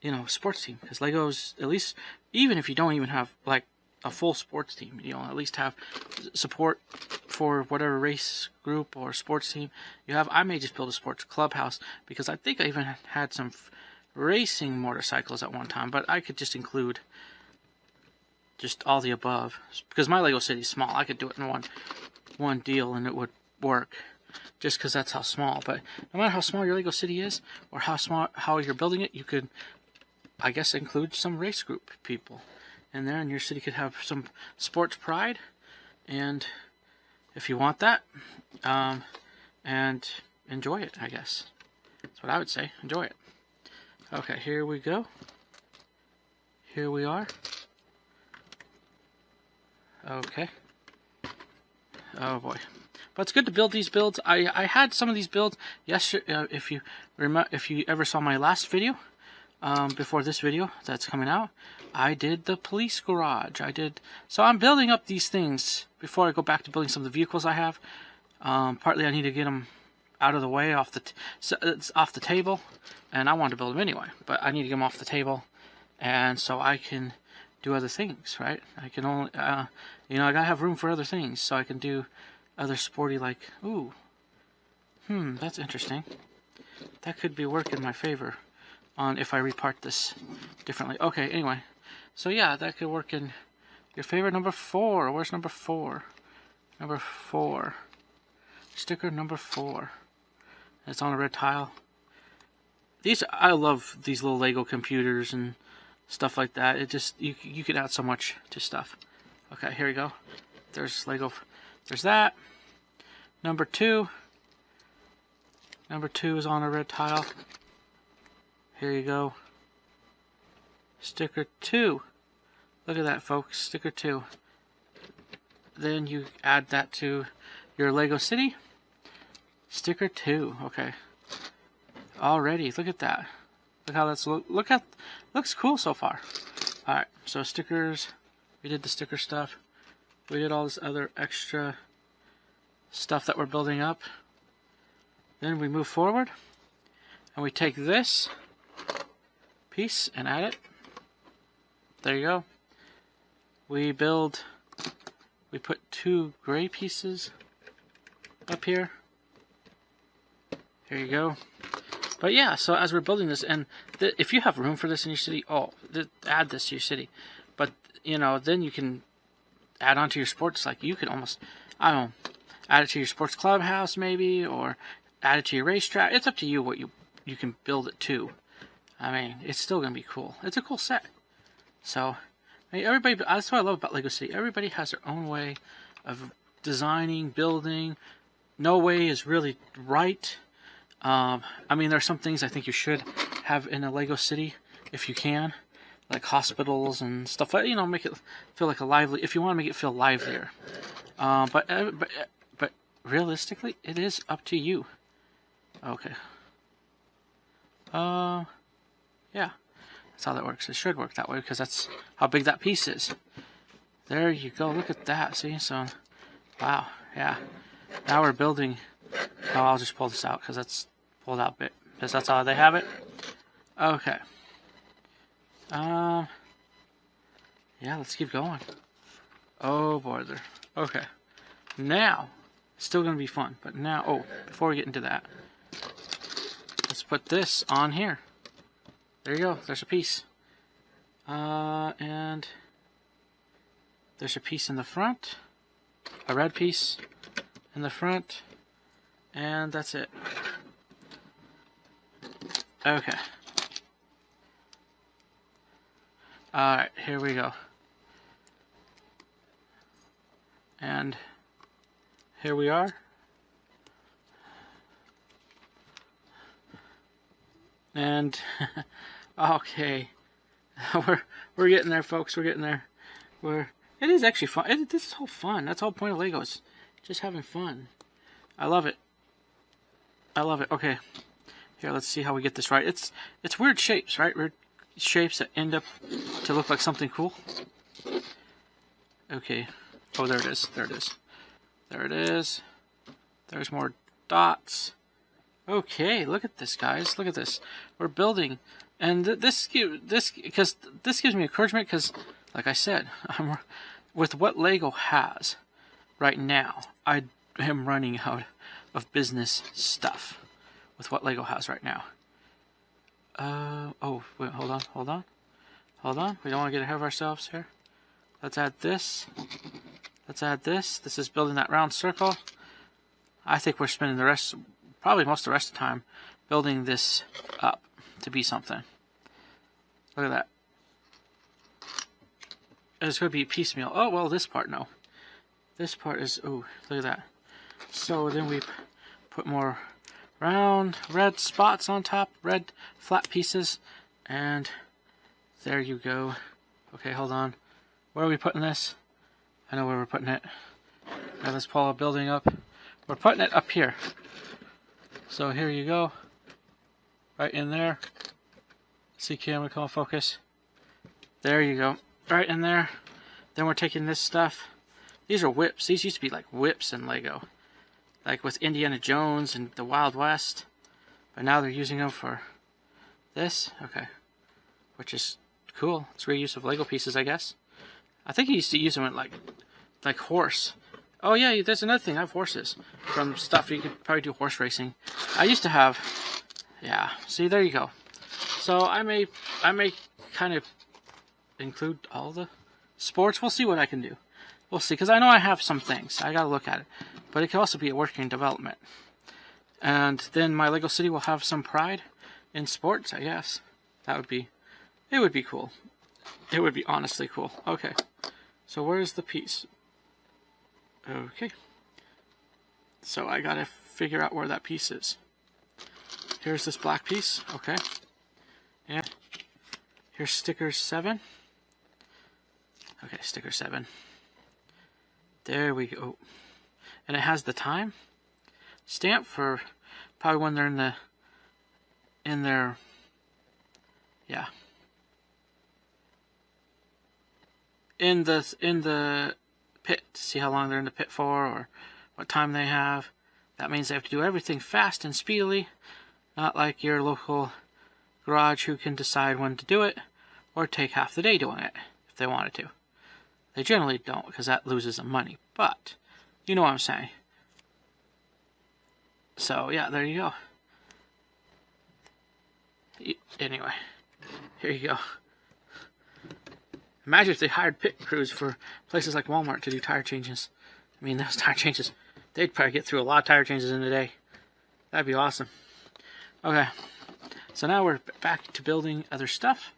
you know, a sports team, because Legos, at least, even if you don't even have like a full sports team, you know, at least have support for whatever race group or sports team you have. I may just build a sports clubhouse, because I think I even had some racing motorcycles at one time, but I could just include just all the above, because my Lego city is small. I could do it in one deal and it would work, just because that's how small. But no matter how small your Lego city is, or how you're building it, you could, I guess, include some race group people in there, and your city could have some sports pride, and if you want that, and enjoy it, I guess. That's what I would say. Enjoy it. Okay, here we go. Here we are. Okay. Oh boy. But it's good to build these builds. I had some of these builds yesterday. If you ever saw my last video, before this video that's coming out, I did the police garage. So I'm building up these things before I go back to building some of the vehicles I have. Partly I need to get them out of the way, off the table, and I want to build them anyway, but I need to get them off the table, and so I can do other things, right? I can only, you know, I gotta have room for other things, so I can do other sporty, like, ooh, that's interesting. That could be work in my favor on if I repart this differently. Okay, anyway, so yeah, that could work in your favor. Number 4, where's number 4? Number 4, sticker number 4. It's on a red tile. I love these little Lego computers and stuff like that. It just, you can add so much to stuff. Okay, here we go. There's Lego. There's that. Number 2. Number 2 is on a red tile. Here you go. Sticker 2. Look at that, folks. Sticker 2. Then you add that to your Lego city. Sticker 2. Okay. Already, look at that. Look how that's looks cool so far. Alright, so stickers. We did the sticker stuff. We did all this other extra stuff that we're building up. Then we move forward, and we take this piece and add it. There you go. We put 2 gray pieces up here. Here you go. But yeah, so as we're building this, and if you have room for this in your city, add this to your city. But, you know, then you can add on to your sports. Like, you could almost, I don't know, add it to your sports clubhouse maybe, or add it to your racetrack. It's up to you what you can build it to. I mean, it's still going to be cool. It's a cool set. So, I mean, everybody, that's what I love about Lego City. Everybody has their own way of designing, building. No way is really right. I mean, there are some things I think you should have in a Lego city if you can, like hospitals and stuff. You know, make it feel like a lively. If you want to make it feel livelier, but realistically, it is up to you. Okay. Yeah, that's how that works. It should work that way because that's how big that piece is. There you go. Look at that. See, so wow, yeah. Now we're building. Oh, I'll just pull this out because that's pulled out bit because that's how they have it. Okay. Yeah, let's keep going. Oh boy, there. Okay. Now, it's still gonna be fun, but now, before we get into that, let's put this on here. There you go. There's a piece. And there's a piece in the front, a red piece in the front. And that's it. Okay. Alright, here we go. And here we are. And okay. we're getting there, folks. We're getting there. It is actually fun. This is all fun. That's the whole point of Legos. Just having fun. I love it. I love it. Okay. Here, let's see how we get this right. It's weird shapes, right? Weird shapes that end up to look like something cool. Okay. Oh, there it is. There it is. There it is. There's more dots. Okay, look at this, guys. Look at this. We're building, and this gives me encouragement because, like I said, with what Lego has right now, I am running out of business stuff. With what Lego has right now. Oh, wait, hold on. We don't want to get ahead of ourselves here. Let's add this. This is building that round circle. I think we're spending probably most of the rest of the time, building this up to be something. Look at that. It's going to be piecemeal. Oh, well, this part, no. This part is, oh, look at that. So then we put more round red spots on top, red flat pieces, and there you go. Okay, hold on. Where are we putting this? I know where we're putting it. Now let's pull our building up. We're putting it up here. So here you go. Right in there. See camera, come on, focus. There you go. Right in there. Then we're taking this stuff. These are whips. These used to be like whips in Lego. Like with Indiana Jones and the Wild West. But now they're using them for this. Okay. Which is cool. It's reuse of Lego pieces, I guess. I think he used to use them in like horse. Oh yeah, there's another thing. I have horses from stuff. You could probably do horse racing. I used to have, yeah. See, there you go. So I may kind of include all the sports. We'll see what I can do. We'll see, because I know I have some things. I gotta look at it. But it can also be a working development. And then my Lego City will have some pride in sports, I guess. It would be cool. It would be honestly cool. Okay. So where's the piece? Okay. So I gotta figure out where that piece is. Here's this black piece. Okay. Yeah. Here's sticker 7. Okay, sticker 7. There we go. And it has the time stamp for probably when they're in their yeah. In the pit to see how long they're in the pit for or what time they have. That means they have to do everything fast and speedily, not like your local garage who can decide when to do it or take half the day doing it if they wanted to. They generally don't because that loses them money, but you know what I'm saying. So yeah, there you go. Anyway, here you go. Imagine if they hired pit crews for places like Walmart to do tire changes. I mean, those tire changes, they'd probably get through a lot of tire changes in a day. That'd be awesome. Okay, so now we're back to building other stuff.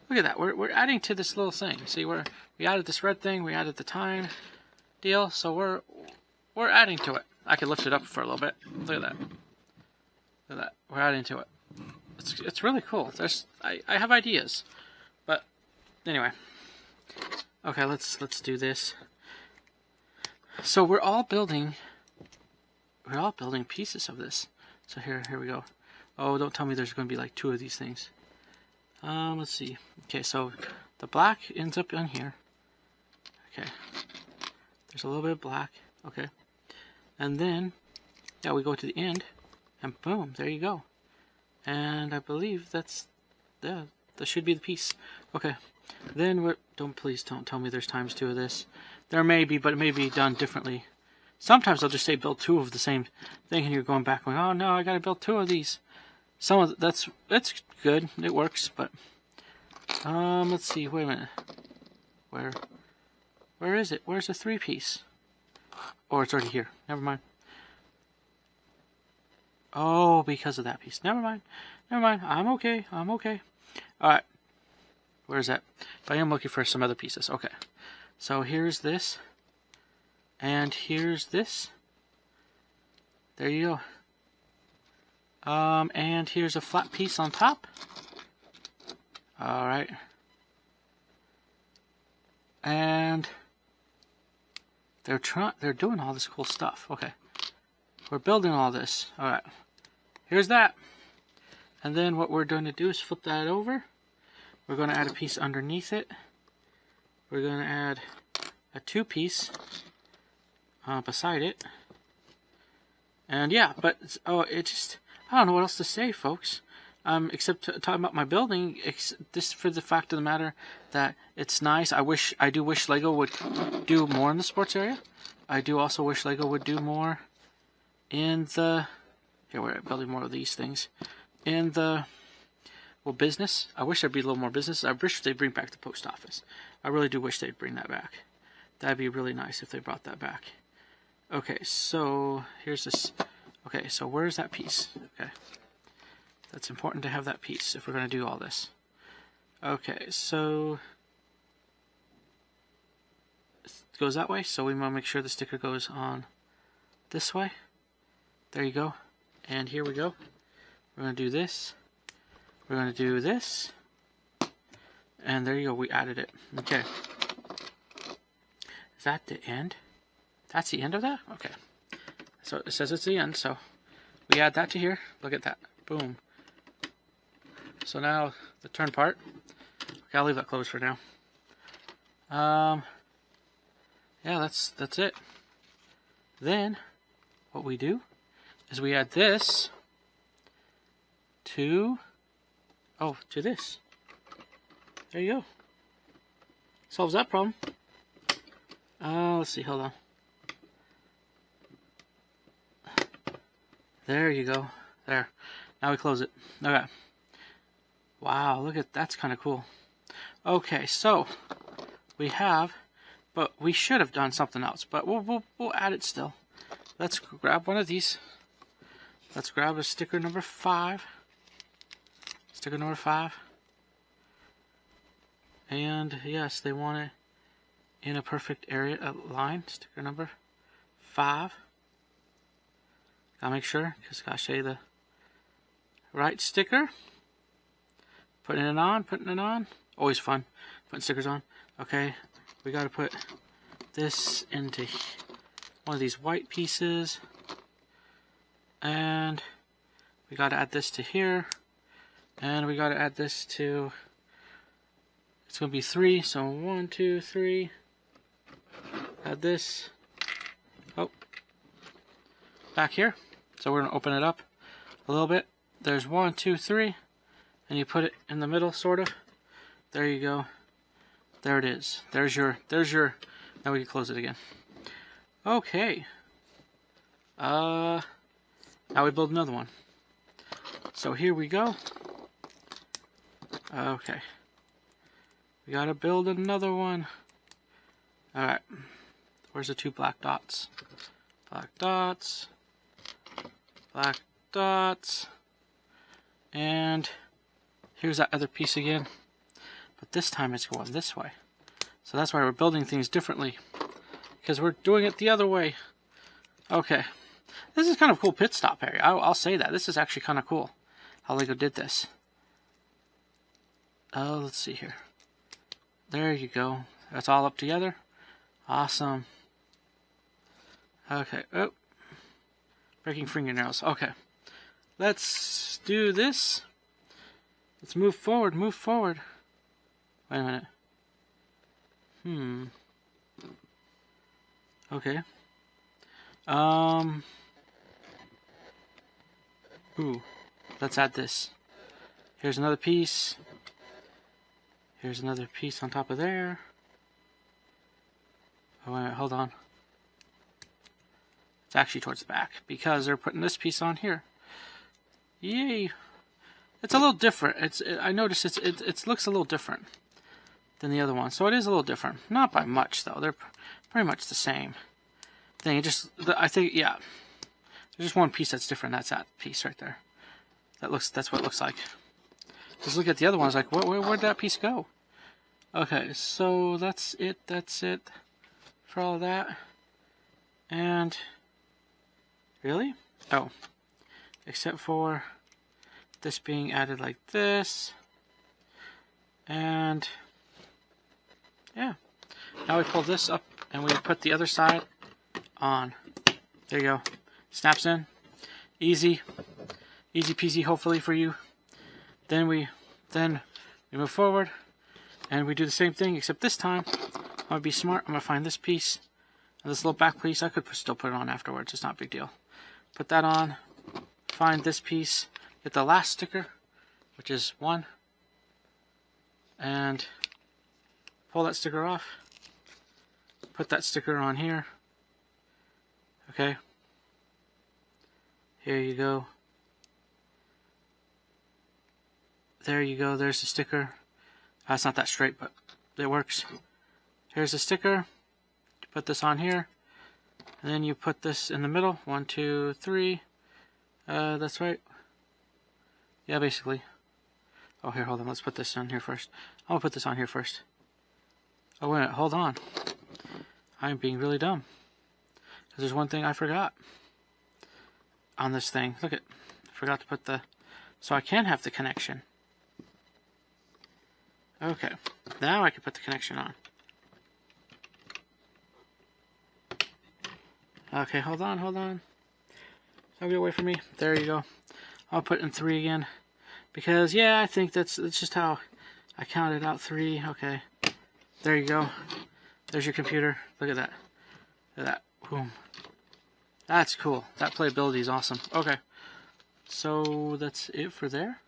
Look at that. We're adding to this little thing. See, we added this red thing. We added the time deal. So we're adding to it. I can lift it up for a little bit. Look at that. Look at that. We're adding to it. It's really cool. I have ideas, but anyway. Okay, let's do this. So we're all building pieces of this. So here we go. Oh, don't tell me there's going to be like 2 of these things. Let's see. Okay, so the black ends up on here. Okay. There's a little bit of black. Okay. And then, yeah, we go to the end, and boom, there you go. And I believe that should be the piece. Okay. Then please don't tell me there's times 2 of this. There may be, but it may be done differently. Sometimes I'll just say build 2 of the same thing, and you're going back going, oh no, I gotta build 2 of these. That's good. It works, but let's see. Wait a minute. Where is it? Where's the 3-piece? Oh, it's already here. Never mind. Oh, because of that piece. Never mind. I'm okay. All right. Where's that? But I am looking for some other pieces. Okay. So here's this. And here's this. There you go. And here's a flat piece on top. Alright. And they're doing all this cool stuff. Okay. We're building all this. Alright. here's that. And then what we're going to do is flip that over. We're going to add a piece underneath it. We're going to add a 2-piece beside it. And yeah, but it just, I don't know what else to say, folks. Except talking about my building, this for the fact of the matter that it's nice. I do wish Lego would do more in the sports area. I do also wish Lego would do more in the, here we're building more of these things, in the, well, business. I wish there'd be a little more business. I wish they'd bring back the post office. I really do wish they'd bring that back. That'd be really nice if they brought that back. Okay, so here's this. Okay, so where's that piece? Okay. That's important to have that piece if we're going to do all this. Okay, so it goes that way, so we want to make sure the sticker goes on this way. There you go. And here we go. We're going to do this. We're going to do this. And there you go, we added it. Okay. Is that the end? That's the end of that? Okay. So it says it's the end, so we add that to here. Look at that. Boom. So now the turn part. Okay, I'll leave that closed for now. Yeah, that's it. Then what we do is we add this to this. There you go. Solves that problem. Let's see, hold on. There you go. There. Now we close it. Okay. Wow, look at that's kind of cool. Okay, so we have, but we should have done something else, but we'll add it still. Let's grab one of these. Let's grab a sticker number 5. Sticker number 5. And yes, they want it in a perfect area line. Sticker number 5. Gotta make sure, because gotta show you the right sticker. Putting it on. Always fun, putting stickers on. Okay, we gotta put this into one of these white pieces. And we gotta add this to here. And we gotta add this to, it's gonna be 3, so 1, 2, 3. Add this, back here. So we're gonna open it up a little bit. There's 1, 2, 3. And you put it in the middle, sort of. There you go. There it is. There's your, now we can close it again. Okay. Now we build another one. So here we go. Okay. We gotta build another one. Alright. Where's the 2 black dots? Black dots. Black dots. And here's that other piece again, but this time it's going this way. So that's why we're building things differently, because we're doing it the other way. Okay, this is kind of a cool pit stop area. I'll say that. This is actually kind of cool how Lego did this. Oh, let's see here. There you go. That's all up together. Awesome. Okay. Oh, breaking fingernails. Okay. Let's do this. Let's move forward, Wait a minute. Okay. Ooh, let's add this. Here's another piece. Here's another piece on top of there. Oh, wait, hold on. It's actually towards the back, because they're putting this piece on here. Yay! It's a little different. I noticed it looks a little different than the other one, so it is a little different. Not by much though. They're pretty much the same thing. I think, yeah. There's just one piece that's different. That's that piece right there. That's what it looks like. Just look at the other one. I was like, where'd that piece go? Okay, so that's it. That's it for all that. And really? Oh, except for this being added like this. And yeah, now we pull this up and we put the other side on. There you go. Snaps in. Easy Easy peasy, hopefully, for you. Then we move forward, and we do the same thing, except this time, I'm going to be smart. I'm going to find this piece, and this little back piece. I could still put it on afterwards. It's not a big deal. Put that on, find this piece, get the last sticker, which is 1, and pull that sticker off. Put that sticker on here. Okay. Here you go. There you go. There's the sticker. It's not that straight, but it works. Here's the sticker. You put this on here. And then you put this in the middle. 1, 2, 3. That's right. Yeah, basically. Oh, here, hold on. Let's put this on here first. I'm going to put this on here first. Oh, wait a minute. Hold on. I'm being really dumb. Because there's one thing I forgot on this thing. Look at, I forgot to put the, so I can have the connection. Okay, now I can put the connection on. Okay, hold on. Don't get away from me. There you go. I'll put in 3 again. Because, yeah, I think that's just how I counted out 3. Okay, there you go. There's your computer. Look at that. Look at that. Boom. That's cool. That playability is awesome. Okay, so that's it for there?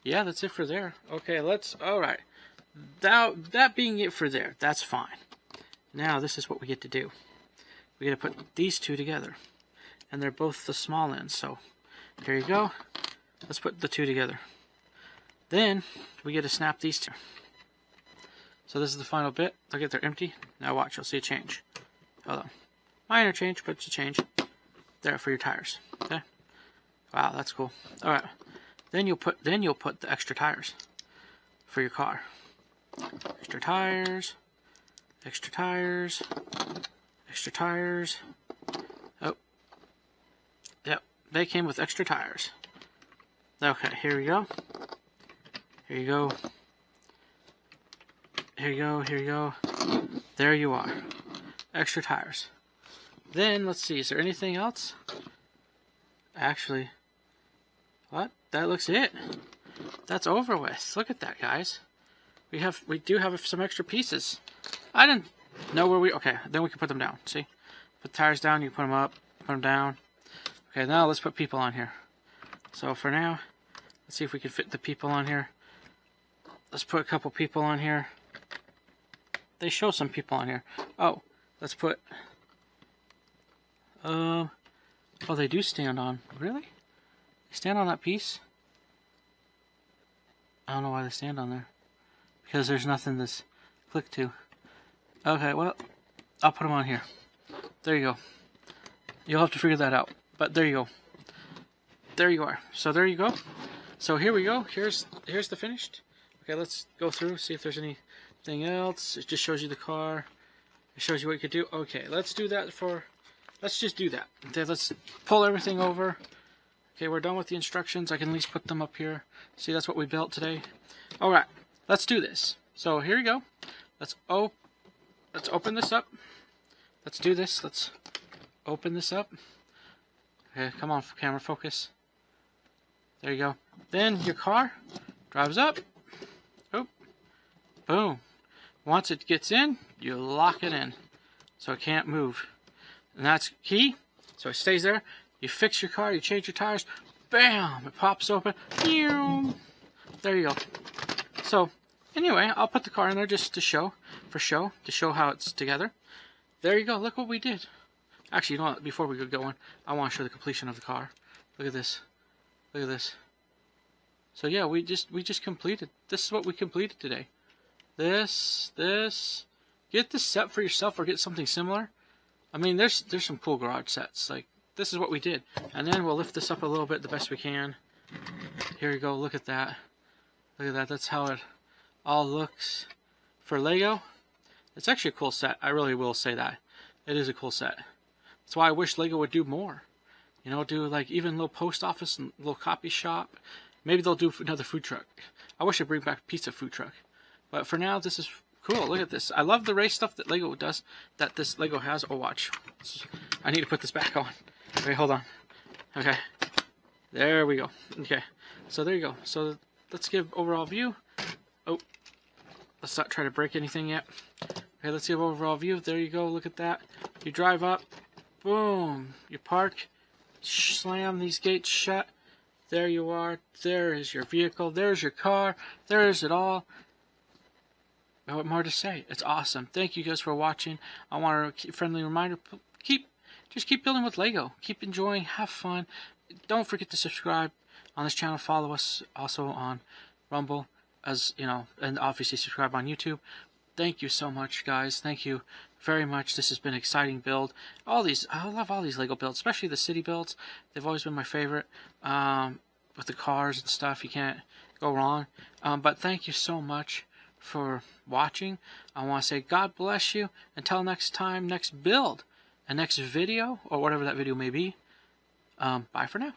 Yeah, that's it for there. Okay, alright. That being it for there, that's fine. Now, this is what we get to do. We get to put these 2 together. And they're both the small ends, so here you go. Let's put the 2 together. Then, we get to snap these 2. So this is the final bit. Look at, they're empty. Now watch, you'll see a change. Hold on. Minor change, but it's a change. There, for your tires. Okay? Wow, that's cool. Alright. Then you'll put the extra tires for your car. Extra tires. Extra tires. Extra tires. Oh. Yep, they came with extra tires. Okay, here we go. Here you go. Here you go, here you go. There you are. Extra tires. Then, let's see, is there anything else? Actually, what? That looks it. That's over with. Look at that, guys. We do have some extra pieces. I didn't know where okay, then we can put them down. See? Put the tires down, you put them up, put them down. Okay, now let's put people on here. So for now, let's see if we can fit the people on here. Let's put a couple people on here. They show some people on here. Oh, let's put... oh, they do stand on. Really? They stand on that piece? I don't know why they stand on there. Because there's nothing to click to. Okay, well, I'll put them on here. There you go. You'll have to figure that out. But there you go. There you are. So there you go. So here we go. Here's the finished. Okay, let's go through, see if there's anything else. It just shows you the car. It shows you what you could do. Okay, let's do that let's just do that. Okay, let's pull everything over. Okay, we're done with the instructions. I can at least put them up here. See, that's what we built today. Alright, let's do this. So here you go. Let's open this up. Let's do this. Let's open this up. Okay, come on, camera focus. There you go. Then your car drives up. Oop. Boom. Once it gets in, you lock it in so it can't move. And that's key. So it stays there. You fix your car, you change your tires. Bam! It pops open. There you go. So, anyway, I'll put the car in there just to show how it's together. There you go. Look what we did. Actually, you know what? Before we get going, I want to show the completion of the car. Look at this. Look at this. So yeah, we just completed. This is what we completed today. This. Get this set for yourself or get something similar. I mean, there's some cool garage sets. Like, this is what we did. And then we'll lift this up a little bit the best we can. Here you go. Look at that. Look at that. That's how it all looks for Lego. It's actually a cool set. I really will say that. It is a cool set. That's why I wish Lego would do more. You know, do like even a little post office and little copy shop. Maybe they'll do another food truck. I wish they'd bring back a pizza food truck. But for now, this is cool. Look at this. I love the race stuff that Lego does, that this Lego has. Oh, watch. I need to put this back on. Okay, hold on. Okay. There we go. Okay, so there you go. So let's give overall view. Oh, let's not try to break anything yet. Okay, let's give overall view. There you go. Look at that. You drive up. Boom. You park. Slam these gates shut. There you are. There is your vehicle. There's your car. There's it all. What more to say? It's awesome. Thank you guys for watching. I want a friendly reminder. Just keep building with Lego. Keep enjoying. Have fun. Don't forget to subscribe on this channel. Follow us also on Rumble, as you know, and obviously subscribe on YouTube. Thank you so much, guys. Thank you very much. This has been an exciting build. I love all these Lego builds, especially the city builds. They've always been my favorite. With the cars and stuff, you can't go wrong. But thank you so much for watching. I want to say God bless you. Until next time, next build, and next video, or whatever that video may be. Bye for now.